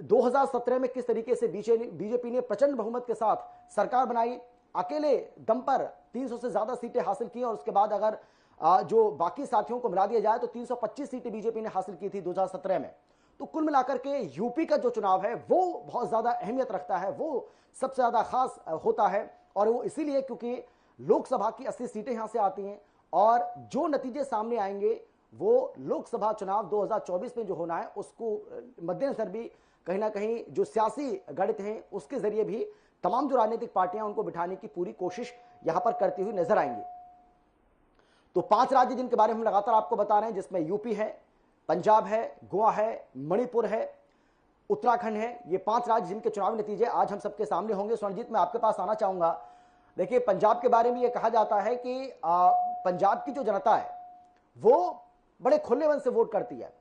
2017 में किस तरीके से बीजेपी ने प्रचंड बहुमत के साथ सरकार बनाई, अकेले दम पर 300 से ज्यादा सीटें हासिल की, और उसके बाद अगर जो बाकी साथियों को मिला दिया जाए तो 325 सीटें बीजेपी ने हासिल की थी 2017 में। तो कुल मिलाकर के यूपी का जो चुनाव है वो बहुत ज्यादा अहमियत रखता है, वो सबसे ज्यादा खास होता है। और वो इसीलिए क्योंकि लोकसभा की 80 सीटें यहां से आती हैं, और जो नतीजे सामने आएंगे वो लोकसभा चुनाव 2024 में जो होना है उसको मद्देनजर भी कहीं ना कहीं जो सियासी गणित हैं उसके जरिए भी तमाम जो राजनीतिक पार्टियां उनको बिठाने की पूरी कोशिश यहां पर करती हुई नजर आएंगी। तो 5 राज्य जिनके बारे में हम लगातार आपको बता रहे हैं, जिसमें यूपी है, पंजाब है, गोवा है, मणिपुर है, उत्तराखंड है। ये 5 राज्य जिनके चुनावी नतीजे आज हम सबके सामने होंगे। स्वर्णजीत, मैं आपके पास आना चाहूंगा। देखिए, पंजाब के बारे में यह कहा जाता है कि पंजाब की जो जनता है वो बड़े खुले मन से वोट करती है,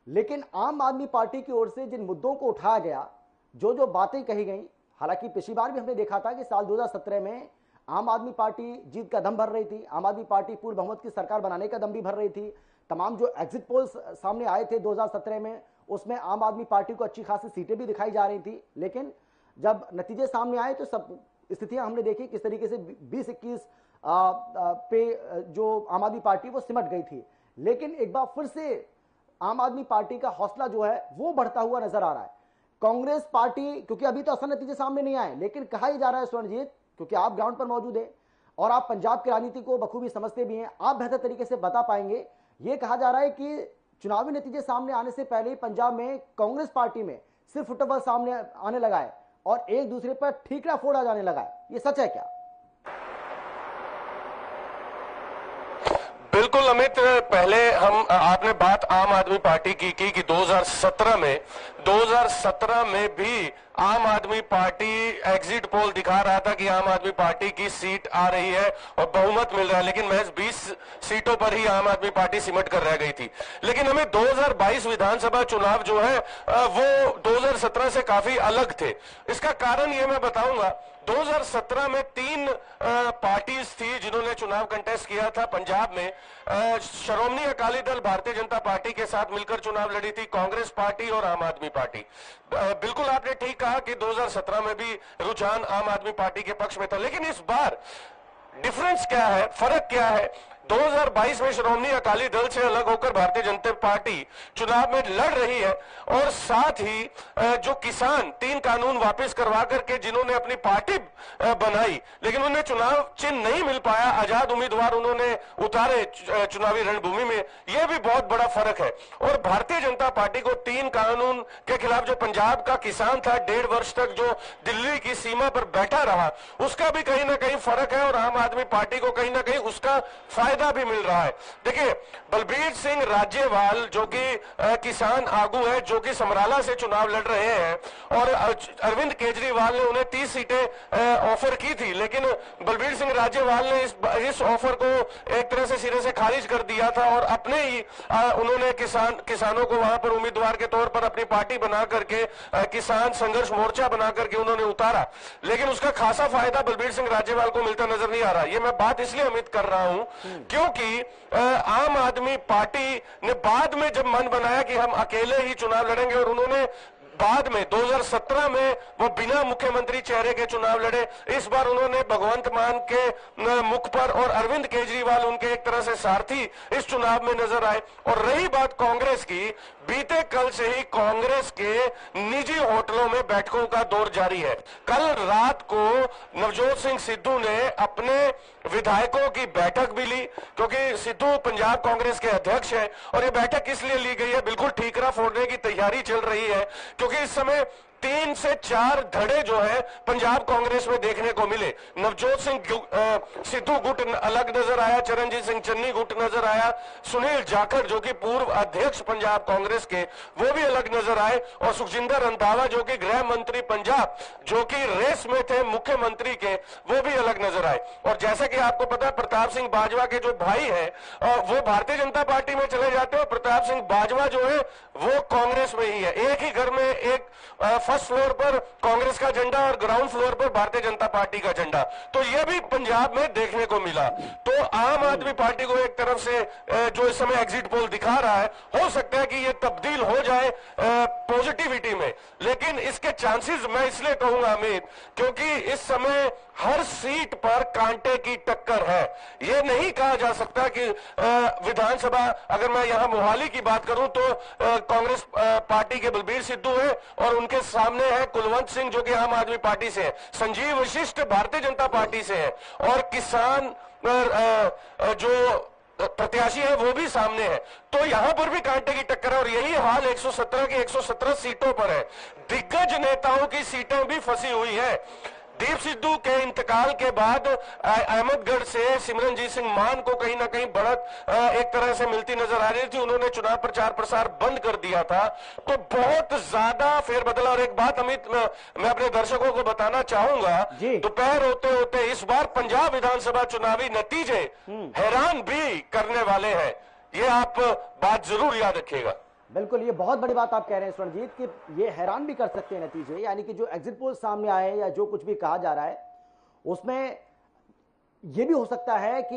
लेकिन आम आदमी पार्टी की ओर से जिन मुद्दों को उठाया गया, जो बातें कही गई, हालांकि पिछली बार भी हमने देखा था कि साल 2017 में आम आदमी पार्टी जीत का दम भर रही थी, आम आदमी पार्टी पूर्ण बहुमत की सरकार बनाने का दम भी भर रही थी। तमाम जो एग्जिट पोल्स सामने आए थे 2017 में, उसमें आम आदमी पार्टी को अच्छी खासी सीटें भी दिखाई जा रही थी। लेकिन जब नतीजे सामने आए तो सब स्थितियां हमने देखी किस तरीके से 20-21 पे जो आम आदमी पार्टी वो सिमट गई थी। लेकिन एक बार फिर से आम आदमी पार्टी का हौसला जो है वो बढ़ता हुआ नजर आ रहा है। कांग्रेस पार्टी, क्योंकि अभी तो असल नतीजे सामने नहीं आए, लेकिन कहा ही जा रहा है स्वर्णजीत, क्योंकि आप ग्राउंड पर मौजूद हैं और आप पंजाब की राजनीति को बखूबी समझते भी हैं, आप बेहतर तरीके से बता पाएंगे। यह कहा जा रहा है कि चुनावी नतीजे सामने आने से पहले ही पंजाब में कांग्रेस पार्टी में सिर्फ फुटबॉल सामने आने लगा है और एक दूसरे पर ठीकरा फोड़ा जाने लगा है। ये सच है क्या? बिल्कुल अमित, पहले आपने बात आम आदमी पार्टी की कि 2017 में भी आम आदमी पार्टी एग्जिट पोल दिखा रहा था कि आम आदमी पार्टी की सीट आ रही है और बहुमत मिल रहा है, लेकिन महज 20 सीटों पर ही आम आदमी पार्टी सिमट कर रह गई थी। लेकिन हमें 2022 विधानसभा चुनाव जो है वो 2017 से काफी अलग थे। इसका कारण ये मैं बताऊंगा। 2017 में 3 पार्टीज थी जिन्होंने चुनाव कंटेस्ट किया था पंजाब में। श्रोमणी अकाली दल भारतीय जनता पार्टी के साथ मिलकर चुनाव लड़ी थी, कांग्रेस पार्टी और आम आदमी पार्टी। बिल्कुल आपने ठीक कहा कि 2017 में भी रुझान आम आदमी पार्टी के पक्ष में था, लेकिन इस बार डिफरेंस क्या है, फर्क क्या है? 2022 में श्रोमणी अकाली दल से अलग होकर भारतीय जनता पार्टी चुनाव में लड़ रही है, और साथ ही जो किसान 3 कानून वापस करवा करके जिन्होंने अपनी पार्टी बनाई, लेकिन उन्हें चुनाव चिन्ह नहीं मिल पाया, आजाद उम्मीदवार उन्होंने उतारे चुनावी रणभूमि में, यह भी बहुत बड़ा फर्क है। और भारतीय जनता पार्टी को 3 कानून के खिलाफ जो पंजाब का किसान था 1.5 वर्ष तक जो दिल्ली की सीमा पर बैठा रहा, उसका भी कहीं ना कहीं फर्क है, और आम आदमी पार्टी को कहीं ना कहीं उसका फायदा भी मिल रहा है। देखिए, बलबीर सिंह राजेवाल जो कि किसान आगू है, जो कि समराला से चुनाव लड़ रहे हैं, और अरविंद केजरीवाल ने उन्हें 30 सीटें ऑफर की थी, लेकिन बलबीर सिंह राजेवाल ने इस ऑफर को एक तरह से सिरे से खारिज कर दिया था, और अपने ही उन्होंने किसानों को वहां पर उम्मीदवार के तौर पर अपनी पार्टी बना करके किसान संघर्ष मोर्चा बना करके उन्होंने उतारा। लेकिन उसका खासा फायदा बलबीर सिंह राजेवाल को मिलता नजर नहीं आ रहा। ये मैं बात इसलिए अमित कर रहा हूं क्योंकि आम आदमी पार्टी ने बाद में जब मन बनाया कि हम अकेले ही चुनाव लड़ेंगे, और उन्होंने बाद में 2017 में वो बिना मुख्यमंत्री चेहरे के चुनाव लड़े, इस बार उन्होंने भगवंत मान के मुख पर, और अरविंद केजरीवाल उनके एक तरह से सारथी इस चुनाव में नजर आए। और रही बात कांग्रेस की, बीते कल से ही कांग्रेस के निजी होटलों में बैठकों का दौर जारी है। कल रात को नवजोत सिंह सिद्धू ने अपने विधायकों की बैठक भी ली, क्योंकि सिद्धू पंजाब कांग्रेस के अध्यक्ष हैं और ये बैठक इसलिए ली गई है, बिल्कुल ठीकरा फोड़ने की तैयारी चल रही है, क्योंकि इस समय 3 से 4 धड़े जो है पंजाब कांग्रेस में देखने को मिले। नवजोत सिंह सिद्धू गुट अलग नजर आया, चरणजीत सिंह चन्नी गुट नजर आया, सुनील जाखड़ जो कि पूर्व अध्यक्ष पंजाब कांग्रेस के वो भी अलग नजर आए, और सुखजिंदर रंधावा जो कि गृह मंत्री पंजाब जो कि रेस में थे मुख्यमंत्री के, वो भी अलग नजर आए। और जैसा कि आपको पता है प्रताप सिंह बाजवा के जो भाई है वो भारतीय जनता पार्टी में चले जाते हैं, प्रताप सिंह बाजवा जो है वो कांग्रेस में ही है। एक ही घर में एक फर्स्ट फ्लोर पर कांग्रेस का झंडा और ग्राउंड फ्लोर पर भारतीय जनता पार्टी का झंडा, तो यह भी पंजाब में देखने को मिला। तो आम आदमी पार्टी को एक तरफ से जो इस समय एग्जिट पोल दिखा रहा है, हो सकता है कि यह तब्दील हो जाए पॉजिटिविटी में, लेकिन इसके चांसेस मैं इसलिए कहूंगा अमित, क्योंकि इस समय हर सीट पर कांटे की टक्कर है। यह नहीं कहा जा सकता कि विधानसभा, अगर मैं यहां मोहाली की बात करूं तो कांग्रेस पार्टी के बलबीर सिद्धू है और उनके सामने है कुलवंत सिंह जो कि आम आदमी पार्टी से है, संजीव वशिष्ठ भारतीय जनता पार्टी से है, और किसान जो प्रत्याशी है वो भी सामने है। तो यहां पर भी कांटे की टक्कर है और यही हाल 117 की 117 सीटों पर है। दिग्गज नेताओं की सीटें भी फंसी हुई है। दीप सिद्धू के इंतकाल के बाद अहमदगढ़ से सिमरनजीत सिंह मान को कहीं ना कहीं बढ़त एक तरह से मिलती नजर आ रही थी, उन्होंने चुनाव प्रचार प्रसार बंद कर दिया था, तो बहुत ज्यादा फेरबदल। और एक बात अमित मैं अपने दर्शकों को बताना चाहूंगा, दोपहर होते होते इस बार पंजाब विधानसभा चुनावी नतीजे हैरान भी करने वाले हैं, ये आप बात जरूर याद रखिएगा। बिल्कुल, ये बहुत बड़ी बात आप कह रहे हैं स्वर्णजीत कि ये हैरान भी कर सकते हैं नतीजे, यानी कि जो एग्जिट पोल सामने आए या जो कुछ भी कहा जा रहा है उसमें ये भी हो सकता है कि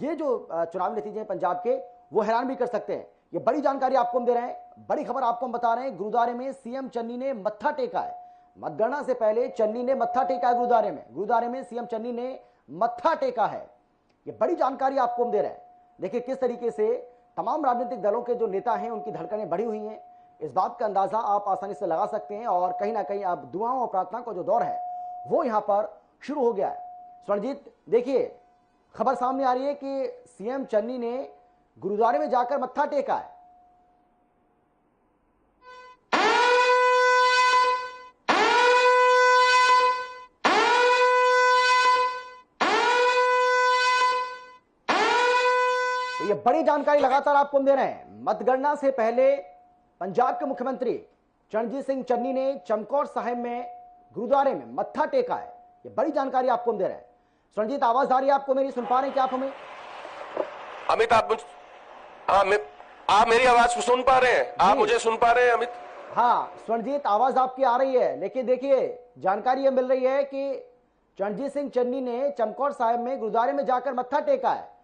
ये जो चुनावी नतीजे हैं पंजाब के वो हैरान भी कर सकते हैं। ये बड़ी जानकारी आपको हम दे रहे हैं, बड़ी खबर आपको हम बता रहे हैं। गुरुद्वारे में सीएम चन्नी ने मत्था टेका है। मतगणना से पहले चन्नी ने मत्था टेका है गुरुद्वारे में सीएम चन्नी ने मत्था टेका है। ये बड़ी जानकारी आपको हम दे रहे हैं। देखिए किस तरीके से तमाम राजनीतिक दलों के जो नेता हैं उनकी धड़कनें बढ़ी हुई हैं, इस बात का अंदाजा आप आसानी से लगा सकते हैं। और कहीं ना कहीं अब दुआओं और प्रार्थना का जो दौर है वो यहां पर शुरू हो गया है। स्वर्णजीत, देखिए खबर सामने आ रही है कि सीएम चन्नी ने गुरुद्वारे में जाकर मत्था टेका है। ये बड़ी जानकारी लगातार आपको दे रहे हैं। मतगणना से पहले पंजाब के मुख्यमंत्री चरणजीत सिंह चन्नी ने चमकौर साहिब में गुरुद्वारे में मत्था टेका है। ये बड़ी जानकारी आपको दे रहे हैं। रणजीत, आवाज आ रही है आपको मेरी? सुन पा रहे हैं क्या आप हमें? अमित आप मेरी आवाज सुन पा रहे हैं? आप मुझे सुन पा रहे हैं अमित? हाँ स्वर्णजीत, आवाज आपकी आ रही है, लेकिन देखिए जानकारी यह मिल रही है कि चरणजीत सिंह चन्नी ने चमकौर साहिब में गुरुद्वारे में जाकर मत्था टेका है।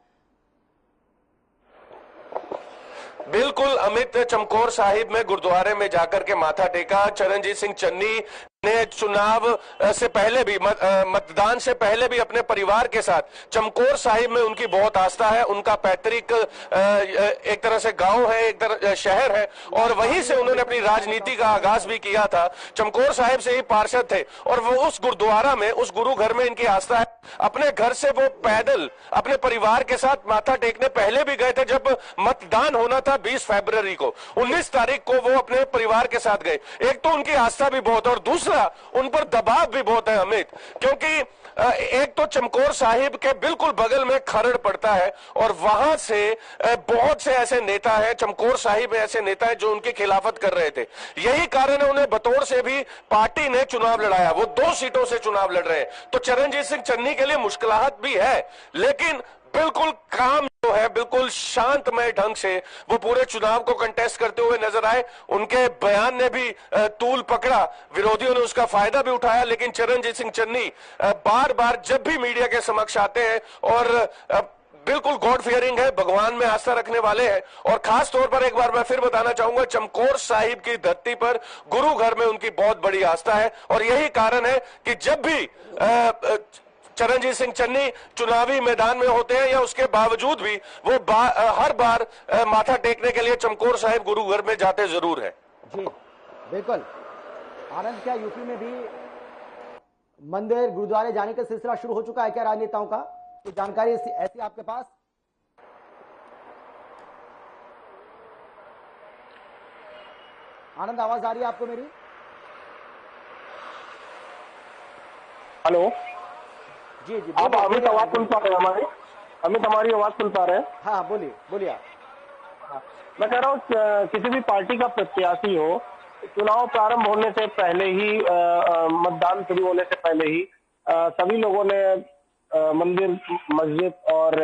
बिल्कुल अमित, चमकौर साहिब में गुरुद्वारे में जाकर के माथा टेका। चरणजीत सिंह चन्नी ने चुनाव से पहले भी मतदान से पहले भी अपने परिवार के साथ चमकौर साहिब में उनकी बहुत आस्था है। उनका पैतृक एक तरह से गांव है, एक तरह शहर है, और वहीं से उन्होंने अपनी राजनीति का आगाज भी किया था। चमकौर साहिब से ही पार्षद थे और वो उस गुरुद्वारा में, उस गुरु घर में इनकी आस्था है। अपने घर से वो पैदल अपने परिवार के साथ माथा टेकने पहले भी गए थे जब मतदान होना था 20 फरवरी को। 19 तारीख को वो अपने परिवार के साथ गए। एक तो उनकी आस्था भी बहुत है और दूसरा उन पर दबाव भी बहुत है अमित, क्योंकि एक तो चमकौर साहिब के बिल्कुल बगल में खरड़ पड़ता है और वहां से बहुत से ऐसे नेता हैं, चमकौर साहिब में ऐसे नेता हैं जो उनकी खिलाफत कर रहे थे। यही कारण है उन्हें बतौर से भी पार्टी ने चुनाव लड़ाया। वो 2 सीटों से चुनाव लड़ रहे हैं, तो चरणजीत सिंह चन्नी के लिए मुश्किलात भी है, लेकिन बिल्कुल काम जो है बिल्कुल शांतमय ढंग से वो पूरे चुनाव को कंटेस्ट करते हुए नजर आए। उनके बयान ने भी तूल पकड़ा, विरोधियों ने उसका फायदा भी उठाया, लेकिन चरणजीत सिंह चन्नी बार बार जब भी मीडिया के समक्ष आते हैं और बिल्कुल गॉड फियरिंग है, भगवान में आस्था रखने वाले हैं। और खास तौर पर एक बार मैं फिर बताना चाहूंगा, चमकौर साहिब की धरती पर गुरु घर में उनकी बहुत बड़ी आस्था है और यही कारण है कि जब भी चरणजीत सिंह चन्नी चुनावी मैदान में होते हैं या उसके बावजूद भी वो हर बार माथा टेकने के लिए चमकौर साहिब गुरु घर में जाते जरूर है। जी बिल्कुल आनंद, क्या यूपी में भी मंदिर गुरुद्वारे जाने का सिलसिला शुरू हो चुका है क्या राजनेताओं का? कोई जानकारी ऐसी आपके पास? आनंद आवाज आ रही है आपको मेरी? हेलो जी जी, आप अमित आवाज सुन पा रहे हैं हमारी? अमित हमारी आवाज सुन पा रहे हैं? हाँ बोलिए बोलिए आप। मैं कह रहा हूँ किसी भी पार्टी का प्रत्याशी हो, चुनाव प्रारंभ होने से पहले ही मतदान शुरू होने से पहले ही सभी लोगों ने मंदिर, मस्जिद और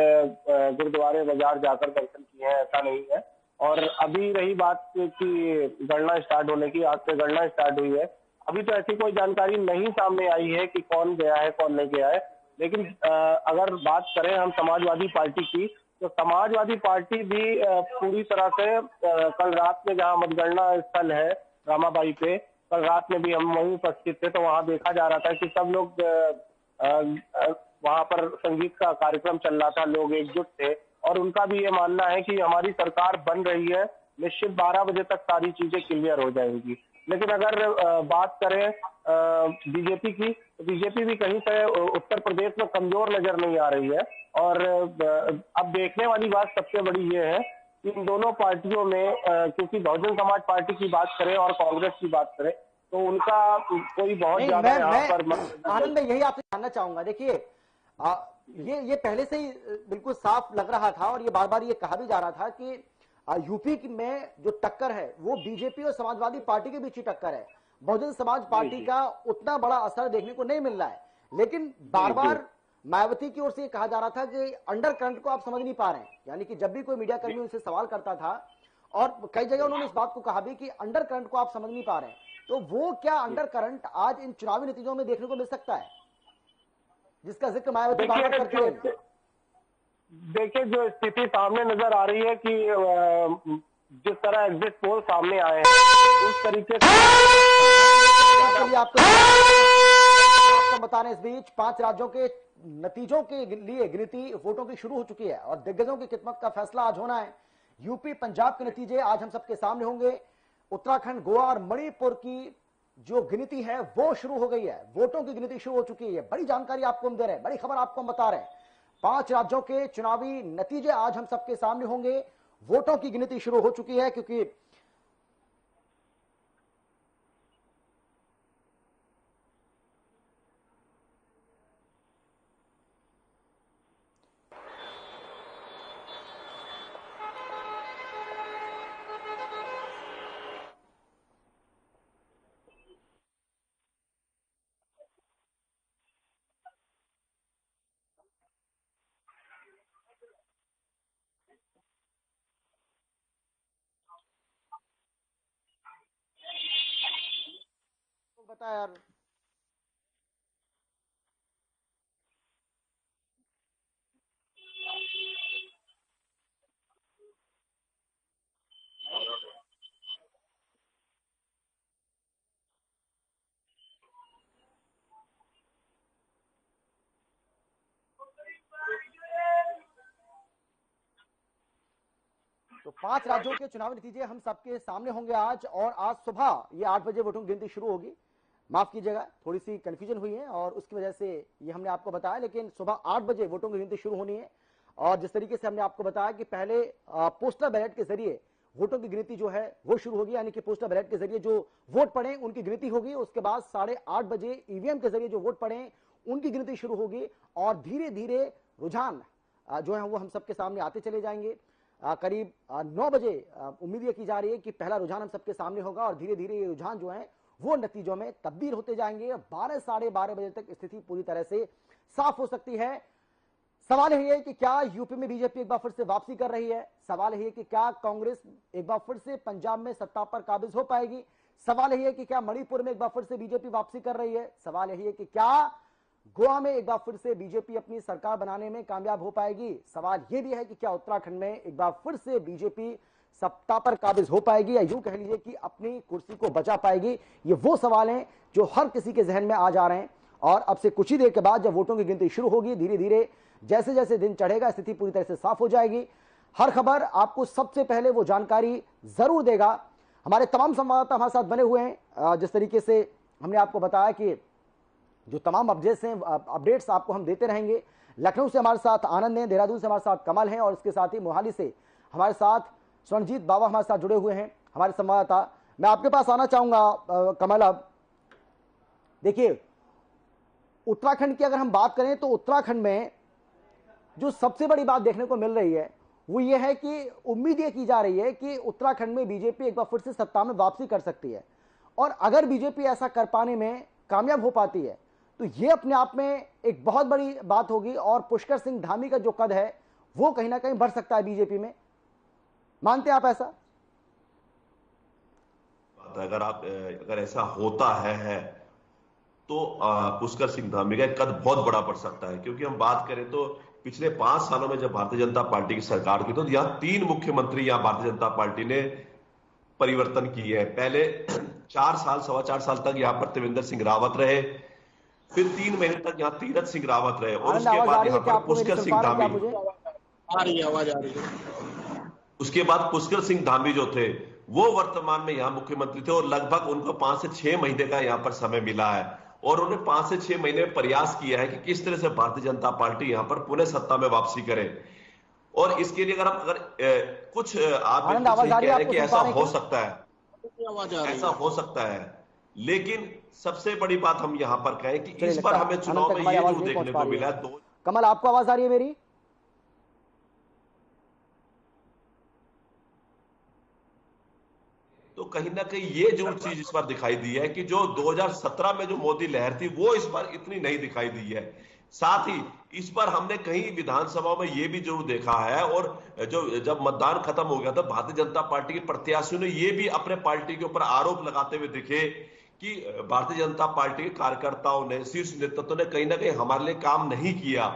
गुरुद्वारे, बाजार जाकर दर्शन किए हैं, ऐसा नहीं है। और अभी रही बात की गणना स्टार्ट होने की, आज से गणना स्टार्ट हुई है। अभी तो ऐसी कोई जानकारी नहीं सामने आई है कि कौन गया है कौन नहीं गया है, लेकिन अगर बात करें हम समाजवादी पार्टी की, तो समाजवादी पार्टी भी पूरी तरह से कल रात में जहां मतगणना स्थल है रामाबाई पे, कल रात में भी हम वहीं उपस्थित थे, तो वहां देखा जा रहा था कि सब लोग वहां पर संगीत का कार्यक्रम चल रहा था, लोग एकजुट थे और उनका भी ये मानना है कि हमारी सरकार बन रही है, निश्चित 12 बजे तक सारी चीजें क्लियर हो जाएंगी। लेकिन अगर बात करें बीजेपी की, तो बीजेपी भी कहीं से उत्तर प्रदेश में कमजोर नजर नहीं आ रही है। और अब देखने वाली बात सबसे बड़ी ये है कि इन दोनों पार्टियों में क्योंकि बहुजन समाज पार्टी की बात करें और कांग्रेस की बात करें तो उनका कोई बहुत ज्यादा यहाँ पर आनंद, मैं यही आपसे जानना चाहूंगा। देखिए ये पहले से ही बिल्कुल साफ लग रहा था और ये बार बार ये कहा भी जा रहा था कि यूपी में जो टक्कर है वो बीजेपी और समाजवादी पार्टी के बीच ही टक्कर है। बहुजन समाज पार्टी का उतना बड़ा असर देखने को नहीं मिल रहा है, लेकिन बार बार मायावती की ओर से कहा जा रहा था कि अंडर करंट को आप समझ नहीं पा रहे हैं। यानी कि जब भी कोई मीडिया कर्मी उनसे सवाल करता था और कई जगह उन्होंने इस बात को कहा भी कि अंडर करंट को आप समझ नहीं पा रहे हैं, तो वो क्या अंडर करंट आज इन चुनावी नतीजों में देखने को मिल सकता है जिसका जिक्र मायावती बार बार करती है? देखिए जो स्थिति सामने नजर आ रही है कि जिस तरह एग्जिट पोल सामने आए हैं उस तरीके से आपको बता रहे, इस बीच 5 राज्यों के नतीजों के लिए गिनती वोटों की शुरू हो चुकी है और दिग्गजों की किस्मत का फैसला आज होना है। यूपी, पंजाब के नतीजे आज हम सबके सामने होंगे। उत्तराखंड, गोवा और मणिपुर की जो गिनती है वो शुरू हो गई है, वोटों की गिनती शुरू हो चुकी है। बड़ी जानकारी आपको हम दे रहे हैं, बड़ी खबर आपको हम बता रहे हैं। 5 राज्यों के चुनावी नतीजे आज हम सबके सामने होंगे, वोटों की गिनती शुरू हो चुकी है। क्योंकि बता यार, तो 5 राज्यों के चुनावी नतीजे हम सबके सामने होंगे आज। और आज सुबह ये 8 बजे वोटों की गिनती शुरू होगी। माफ कीजिएगा, थोड़ी सी कंफ्यूजन हुई है और उसकी वजह से ये हमने आपको बताया, लेकिन सुबह 8 बजे वोटों की गिनती शुरू होनी है। और जिस तरीके से हमने आपको बताया कि पहले पोस्टल बैलेट के जरिए वोटों की गिनती जो है वो शुरू होगी, यानी कि पोस्टल बैलेट के जरिए जो वोट पड़े उनकी गिनती होगी। उसके बाद 8:30 बजे ईवीएम के जरिए जो वोट पड़े उनकी गिनती शुरू होगी और धीरे धीरे रुझान जो है वो हम सबके सामने आते चले जाएंगे। करीब 9 बजे उम्मीद ये की जा रही है कि पहला रुझान हम सबके सामने होगा और धीरे धीरे ये रुझान जो है वो नतीजों में तब्दील होते जाएंगे। 12 साढ़े 12 बजे तक स्थिति पूरी तरह से साफ हो सकती है। सवाल यही है कि क्या यूपी में बीजेपी एक बार फिर से वापसी कर रही है? सवाल यही है कि क्या कांग्रेस एक बार फिर से पंजाब में सत्ता पर काबिज हो पाएगी? सवाल यही है कि क्या मणिपुर में एक बार फिर से बीजेपी वापसी कर रही है? सवाल यही है कि क्या गोवा में एक बार फिर से बीजेपी अपनी सरकार बनाने में कामयाब हो पाएगी? सवाल यह भी है कि क्या उत्तराखंड में एक बार फिर से बीजेपी सत्ता पर काबिज हो पाएगी या यूं कह लीजिए कि अपनी कुर्सी को बचा पाएगी? ये वो सवाल हैं जो हर किसी के जहन में आ जा रहे हैं और अब से कुछ ही देर के बाद जब वोटों की गिनती शुरू होगी, धीरे धीरे जैसे जैसे दिन चढ़ेगा स्थिति पूरी तरह से साफ हो जाएगी। हर खबर आपको सबसे पहले वो जानकारी जरूर देगा। हमारे तमाम संवाददाता हमारे साथ बने हुए हैं। जिस तरीके से हमने आपको बताया कि जो तमाम अपडेट्स आपको हम देते रहेंगे। लखनऊ से हमारे साथ आनंद हैं, देहरादून से हमारे साथ कमल हैं और इसके साथ ही मोहाली से हमारे साथ स्वर्णजीत बाबा हमारे साथ जुड़े हुए हैं, हमारे संवाददाता। मैं आपके पास आना चाहूंगा कमल। अब देखिए, उत्तराखंड की अगर हम बात करें तो उत्तराखंड में जो सबसे बड़ी बात देखने को मिल रही है वो ये है कि उम्मीद ये की जा रही है कि उत्तराखंड में बीजेपी एक बार फिर से सत्ता में वापसी कर सकती है। और अगर बीजेपी ऐसा कर पाने में कामयाब हो पाती है तो ये अपने आप में एक बहुत बड़ी बात होगी और पुष्कर सिंह धामी का जो कद है वो कहीं ना कहीं बढ़ सकता है बीजेपी में। मानते हैं आप ऐसा? अगर ऐसा होता है तो पुष्कर सिंह धामी का कद बहुत बड़ा बढ़ सकता है, क्योंकि हम बात करें तो पिछले 5 सालों में जब भारतीय जनता पार्टी की सरकार थी तो यहाँ 3 मुख्यमंत्री यहाँ भारतीय जनता पार्टी ने परिवर्तन किए हैं। पहले 4 साल 4.25 साल तक यहाँ पर त्रिवेंद्र सिंह रावत रहे, फिर 3 महीने तक यहाँ तीरथ सिंह रावत रहे और उसके बाद यहाँ पर पुष्कर सिंह धामी आवाज आ रही है। उसके बाद पुष्कर सिंह धामी जो थे वो वर्तमान में यहाँ मुख्यमंत्री थे और लगभग उनको 5 से 6 महीने का यहाँ पर समय मिला है और उन्होंने 5 से 6 महीने में प्रयास किया है कि किस तरह से भारतीय जनता पार्टी यहाँ पर पुनः सत्ता में वापसी करे। और इसके लिए अगर कुछ आप कह रहे हैं कि ऐसा हो सकता है, ऐसा हो सकता है, लेकिन सबसे बड़ी बात हम यहाँ पर कहें कि इस बार हमें चुनाव में ये जो देखने को मिला है। कमल, आपको आवाज आ रही है मेरी? तो कहीं ना कहीं ये जो चीज इस बार दिखाई दी है कि जो 2017 में जो मोदी लहर थी वो इस बार इतनी नहीं दिखाई दी है। साथ ही इस बार हमने कहीं विधानसभा में ये भी जरूर देखा है और जब मतदान खत्म हो गया था भारतीय जनता पार्टी के प्रत्याशियों ने ये भी अपने पार्टी के ऊपर आरोप लगाते हुए दिखे कि भारतीय जनता पार्टी के कार्यकर्ताओं ने, शीर्ष नेतृत्व ने कहीं ना कहीं हमारे लिए काम नहीं किया।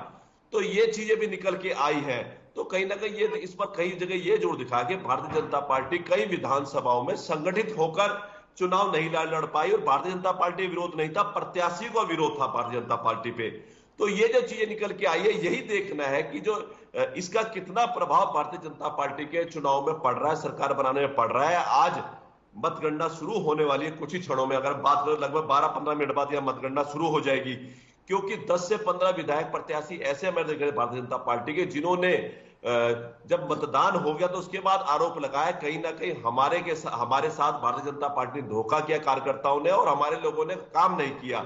तो ये चीजें भी निकल के आई है। तो कहीं ना कहीं ये इस पर कई जगह ये जोर दिखा कि भारतीय जनता पार्टी कई विधानसभाओं में संगठित होकर चुनाव नहीं लड़ पाई और भारतीय जनता पार्टी विरोध नहीं था, प्रत्याशी का विरोध था भारतीय जनता पार्टी पे। तो ये जो चीजें निकल के आई है यही देखना है कि जो इसका कितना प्रभाव भारतीय जनता पार्टी के चुनाव में पड़ रहा है, सरकार बनाने में पड़ रहा है। आज मतगणना शुरू होने वाली है कुछ ही क्षणों में, अगर बात करें लगभग 12-15 मिनट बाद यह मतगणना शुरू हो जाएगी, क्योंकि 10 से 15 विधायक प्रत्याशी ऐसे हमारे देख भारतीय जनता पार्टी के जिन्होंने जब मतदान हो गया तो उसके बाद आरोप लगाया कहीं ना कहीं हमारे साथ भारतीय जनता पार्टी ने धोखा किया कार्यकर्ताओं ने और हमारे लोगों ने काम नहीं किया।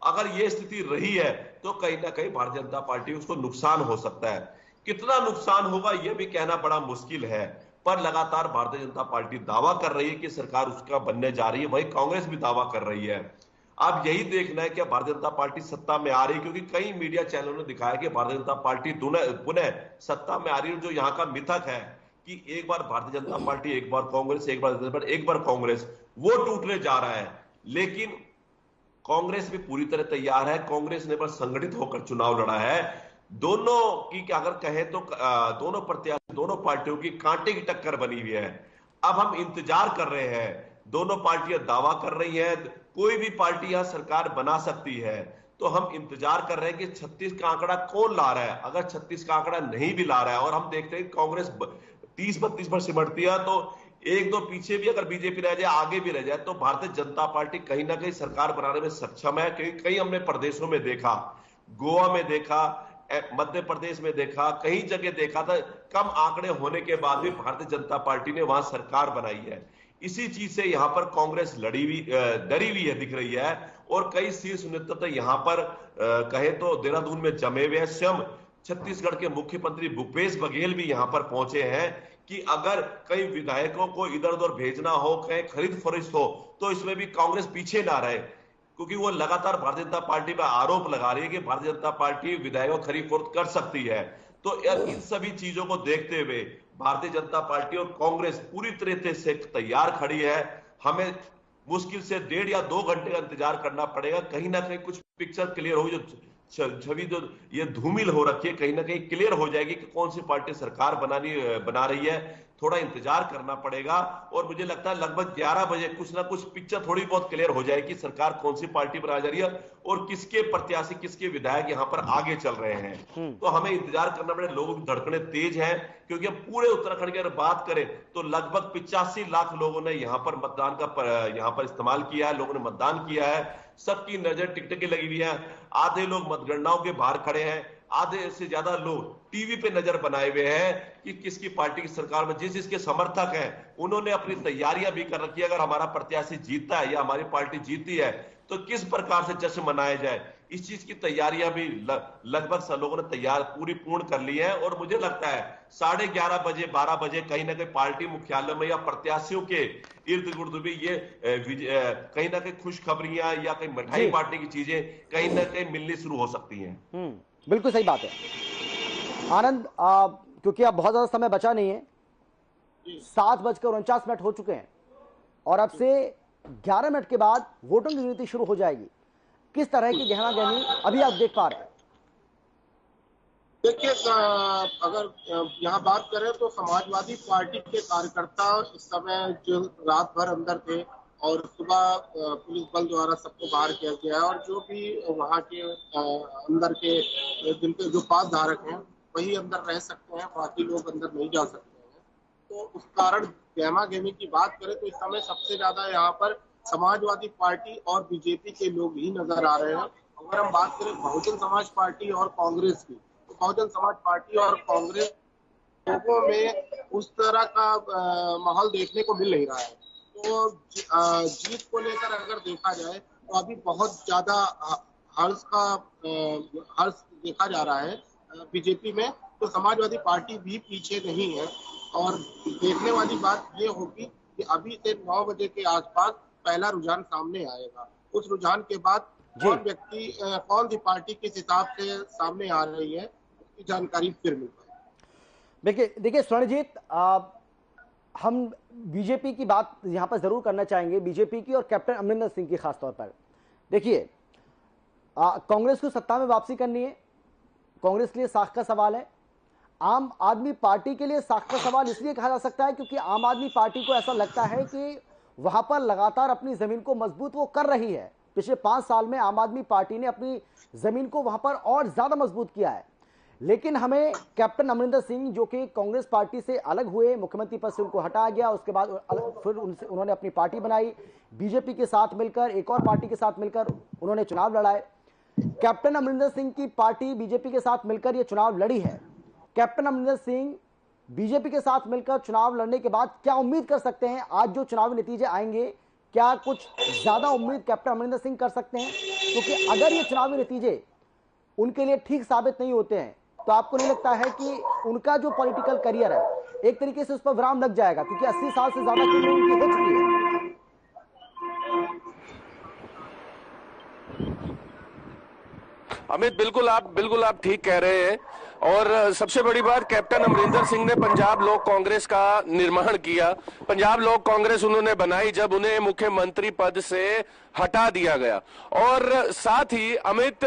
अगर ये स्थिति रही है तो कहीं ना कहीं भारतीय जनता पार्टी उसको नुकसान हो सकता है। कितना नुकसान होगा यह भी कहना बड़ा मुश्किल है, पर लगातार भारतीय जनता पार्टी दावा कर रही है कि सरकार उसका बनने जा रही है, वही कांग्रेस भी दावा कर रही है। अब यही देखना है कि भारतीय जनता पार्टी सत्ता में आ रही है, क्योंकि कई मीडिया चैनलों ने दिखाया कि भारतीय जनता पार्टी पुनः सत्ता में आ रही है। जो यहाँ का मिथक है कि एक बार भारतीय जनता पार्टी, एक बार कांग्रेस, एक बार कांग्रेस, वो टूटने जा रहा है। लेकिन कांग्रेस भी पूरी तरह तैयार है। कांग्रेस ने बस संगठित होकर चुनाव लड़ा है। दोनों की अगर कहें तो दोनों प्रत्याशी, दोनों पार्टियों की कांटे की टक्कर बनी हुई है। अब हम इंतजार कर रहे हैं, दोनों पार्टियां दावा कर रही हैं कोई भी पार्टी यहां सरकार बना सकती है, तो हम इंतजार कर रहे हैं कि 36 का आंकड़ा कौन ला रहा है। अगर 36 का आंकड़ा नहीं भी ला रहा है और हम देखते हैं कांग्रेस 30-32 पर सिमटती है, तो 1-2 पीछे भी अगर बीजेपी रह जाए, आगे भी रह जाए, तो भारतीय जनता पार्टी कहीं ना कहीं सरकार बनाने में सक्षम है। क्योंकि कई हमने प्रदेशों में देखा, गोवा में देखा, मध्य प्रदेश में देखा, कई जगह देखा था, कम आंकड़े होने के बाद भी भारतीय जनता पार्टी ने वहां सरकार बनाई है। इसी चीज से यहां पर कांग्रेस डरी हुई है दिख रही है और कई शीर्ष नेतृत्व यहां पर कहे तो देहरादून में जमे हुए हैं। स्वयं छत्तीसगढ़ के मुख्यमंत्री भूपेश बघेल भी यहां पर पहुंचे हैं कि अगर कई विधायकों को इधर उधर भेजना हो, कहीं खरीद फरोख्त हो, तो इसमें भी कांग्रेस पीछे ना रहे, क्योंकि वो लगातार भारतीय जनता पार्टी पर आरोप लगा रही है कि भारतीय जनता पार्टी विधायकों को खरीद फरोख्त कर सकती है। तो इन सभी चीजों को देखते हुए भारतीय जनता पार्टी और कांग्रेस पूरी तरह से तैयार खड़ी है। हमें मुश्किल से 1.5 या 2 घंटे का इंतजार करना पड़ेगा, कहीं ना कहीं कुछ पिक्चर क्लियर होगी। जो छवि जो ये धूमिल हो रखी है कहीं ना कहीं क्लियर हो जाएगी कि कौन सी पार्टी सरकार बना रही है। थोड़ा इंतजार करना पड़ेगा। और मुझे लगता है लगभग 11 बजे कुछ ना कुछ पिक्चर थोड़ी बहुत क्लियर हो जाएगी, सरकार कौन सी पार्टी बनाई जा रही है और किसके प्रत्याशी, किसके विधायक यहाँ पर आगे चल रहे हैं। तो हमें इंतजार करना पड़ेगा। लोगों की धड़कनें तेज हैं, क्योंकि हम पूरे उत्तराखंड की अगर बात करें तो लगभग 85 लाख लोगों ने यहाँ पर मतदान का यहाँ पर इस्तेमाल किया है, लोगों ने मतदान किया है। सबकी नजर टिकटकें लगी हुई है। आधे लोग मतगणनाओं के बाहर खड़े हैं, आधे से ज्यादा लोग टीवी पे नजर बनाए हुए हैं कि किसकी पार्टी की सरकार में। जिस जिसके समर्थक हैं उन्होंने अपनी तैयारियां भी कर रखी है। अगर हमारा प्रत्याशी जीतता है या हमारी पार्टी जीतती है तो किस प्रकार से जश्न मनाया जाए, इस चीज की तैयारियां भी लगभग सब लोगों ने पूर्ण कर ली है। और मुझे लगता है 11:30 बजे 12 बजे कहीं ना कहीं पार्टी मुख्यालय में या प्रत्याशियों के इर्द गिर्द भी ये कहीं ना कहीं खुशखबरियां या कहीं मिठाई बांटने की चीजें कहीं ना कहीं मिलनी शुरू हो सकती हैं। बिल्कुल सही बात है आनंद। क्योंकि अब बहुत ज्यादा समय बचा नहीं है, 7:49 हो चुके हैं और अब से 11 मिनट के बाद वोटों की गिनती शुरू हो जाएगी। किस तरह की गहना गहनी अभी आप देख पा रहे हैं? देखिए, अगर यहाँ बात करें तो समाजवादी पार्टी के कार्यकर्ता इस समय जो रात भर अंदर थे और सुबह पुलिस बल द्वारा सबको बाहर किया गया है, और जो भी वहाँ के अंदर के जिनके जो पास धारक हैं वही अंदर रह सकते हैं, बाकी लोग अंदर नहीं जा सकते हैं। तो उस कारण गहमा गहमी की बात करें तो इस समय सबसे ज्यादा यहाँ पर समाजवादी पार्टी और बीजेपी के लोग ही नजर आ रहे हैं। अगर हम बात करें बहुजन समाज पार्टी और कांग्रेस की, तो बहुजन समाज पार्टी और कांग्रेस लोगों में उस तरह का माहौल देखने को मिल नहीं रहा है। तो जीत को लेकर अगर देखा जाए तो अभी बहुत ज्यादा हर्ष देखा जा रहा है बीजेपी में। तो समाजवादी पार्टी भी पीछे नहीं है। और देखने वाली बात ये होगी कि अभी से 9 बजे के आसपास पहला रुझान सामने आएगा। उस रुझान के बाद कौन सी पार्टी किस हिसाब से सामने आ रही है उसकी जानकारी फिर मिल पाएगी। देखिए स्वर्णजीत, हम बीजेपी की बात यहां पर जरूर करना चाहेंगे, बीजेपी की और कैप्टन अमरिंदर सिंह की खासतौर पर। देखिए, कांग्रेस को सत्ता में वापसी करनी है, कांग्रेस के लिए साख का सवाल है। आम आदमी पार्टी के लिए साख का सवाल इसलिए कहा जा सकता है क्योंकि आम आदमी पार्टी को ऐसा लगता है कि वहां पर लगातार अपनी जमीन को मजबूत वो कर रही है। पिछले 5 साल में आम आदमी पार्टी ने अपनी जमीन को वहां पर और ज्यादा मजबूत किया है। लेकिन हमें कैप्टन अमरिंदर सिंह जो कि कांग्रेस पार्टी से अलग हुए, मुख्यमंत्री पद से उनको हटाया गया, उसके बाद फिर उन्होंने अपनी पार्टी बनाई, बीजेपी के साथ मिलकर, एक और पार्टी के साथ मिलकर उन्होंने चुनाव लड़ाए। कैप्टन अमरिंदर सिंह की पार्टी बीजेपी के साथ मिलकर यह चुनाव लड़ी है। कैप्टन अमरिंदर सिंह बीजेपी के साथ मिलकर चुनाव लड़ने के बाद क्या उम्मीद कर सकते हैं? आज जो चुनावी नतीजे आएंगे, क्या कुछ ज्यादा उम्मीद कैप्टन अमरिंदर सिंह कर सकते हैं? क्योंकि अगर ये चुनावी नतीजे उनके लिए ठीक साबित नहीं होते हैं तो आपको नहीं लगता है कि उनका जो पॉलिटिकल करियर है एक तरीके से उस पर विराम लग जाएगा? क्योंकि 80 साल से ज्यादा की उम्र उनकी हो चुकी है। अमित, बिल्कुल आप ठीक कह रहे हैं। और सबसे बड़ी बात, कैप्टन अमरिंदर सिंह ने पंजाब लोक कांग्रेस का निर्माण किया। पंजाब लोक कांग्रेस उन्होंने बनाई जब उन्हें मुख्यमंत्री पद से हटा दिया गया। और साथ ही अमित,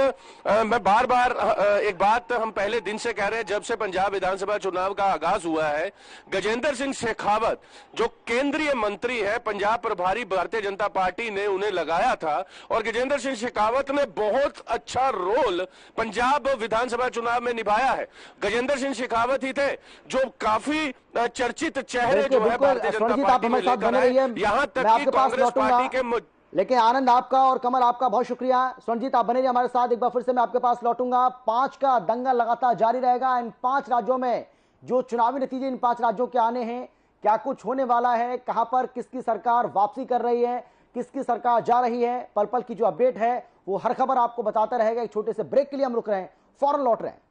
मैं बार बार एक बात हम पहले दिन से कह रहे हैं, जब से पंजाब विधानसभा चुनाव का आगाज हुआ है, गजेंद्र सिंह शेखावत जो केंद्रीय मंत्री है, पंजाब प्रभारी भारतीय जनता पार्टी ने उन्हें लगाया था और गजेंद्र सिंह शेखावत ने बहुत अच्छा रोल पंजाब विधानसभा चुनाव में निभाया है। गजेंद्र सिंह शेखावत ही थे जो काफी चर्चित चेहरे जो है भारतीय जनता पार्टी में लेकर आए, यहां तक कि कांग्रेस पार्टी के। लेकिन आनंद आपका और कमल आपका बहुत शुक्रिया। स्वर्णजीत, आप बने रहिए हमारे साथ, एक बार फिर से मैं आपके पास लौटूंगा। 5 का दंगल लगातार जारी रहेगा। इन 5 राज्यों में जो चुनावी नतीजे इन 5 राज्यों के आने हैं, क्या कुछ होने वाला है, कहां पर किसकी सरकार वापसी कर रही है, किसकी सरकार जा रही है, पल पल की जो अपडेट है वो हर खबर आपको बताता रहेगा। एक छोटे से ब्रेक के लिए हम रुक रहे हैं, फौरन लौट रहे हैं।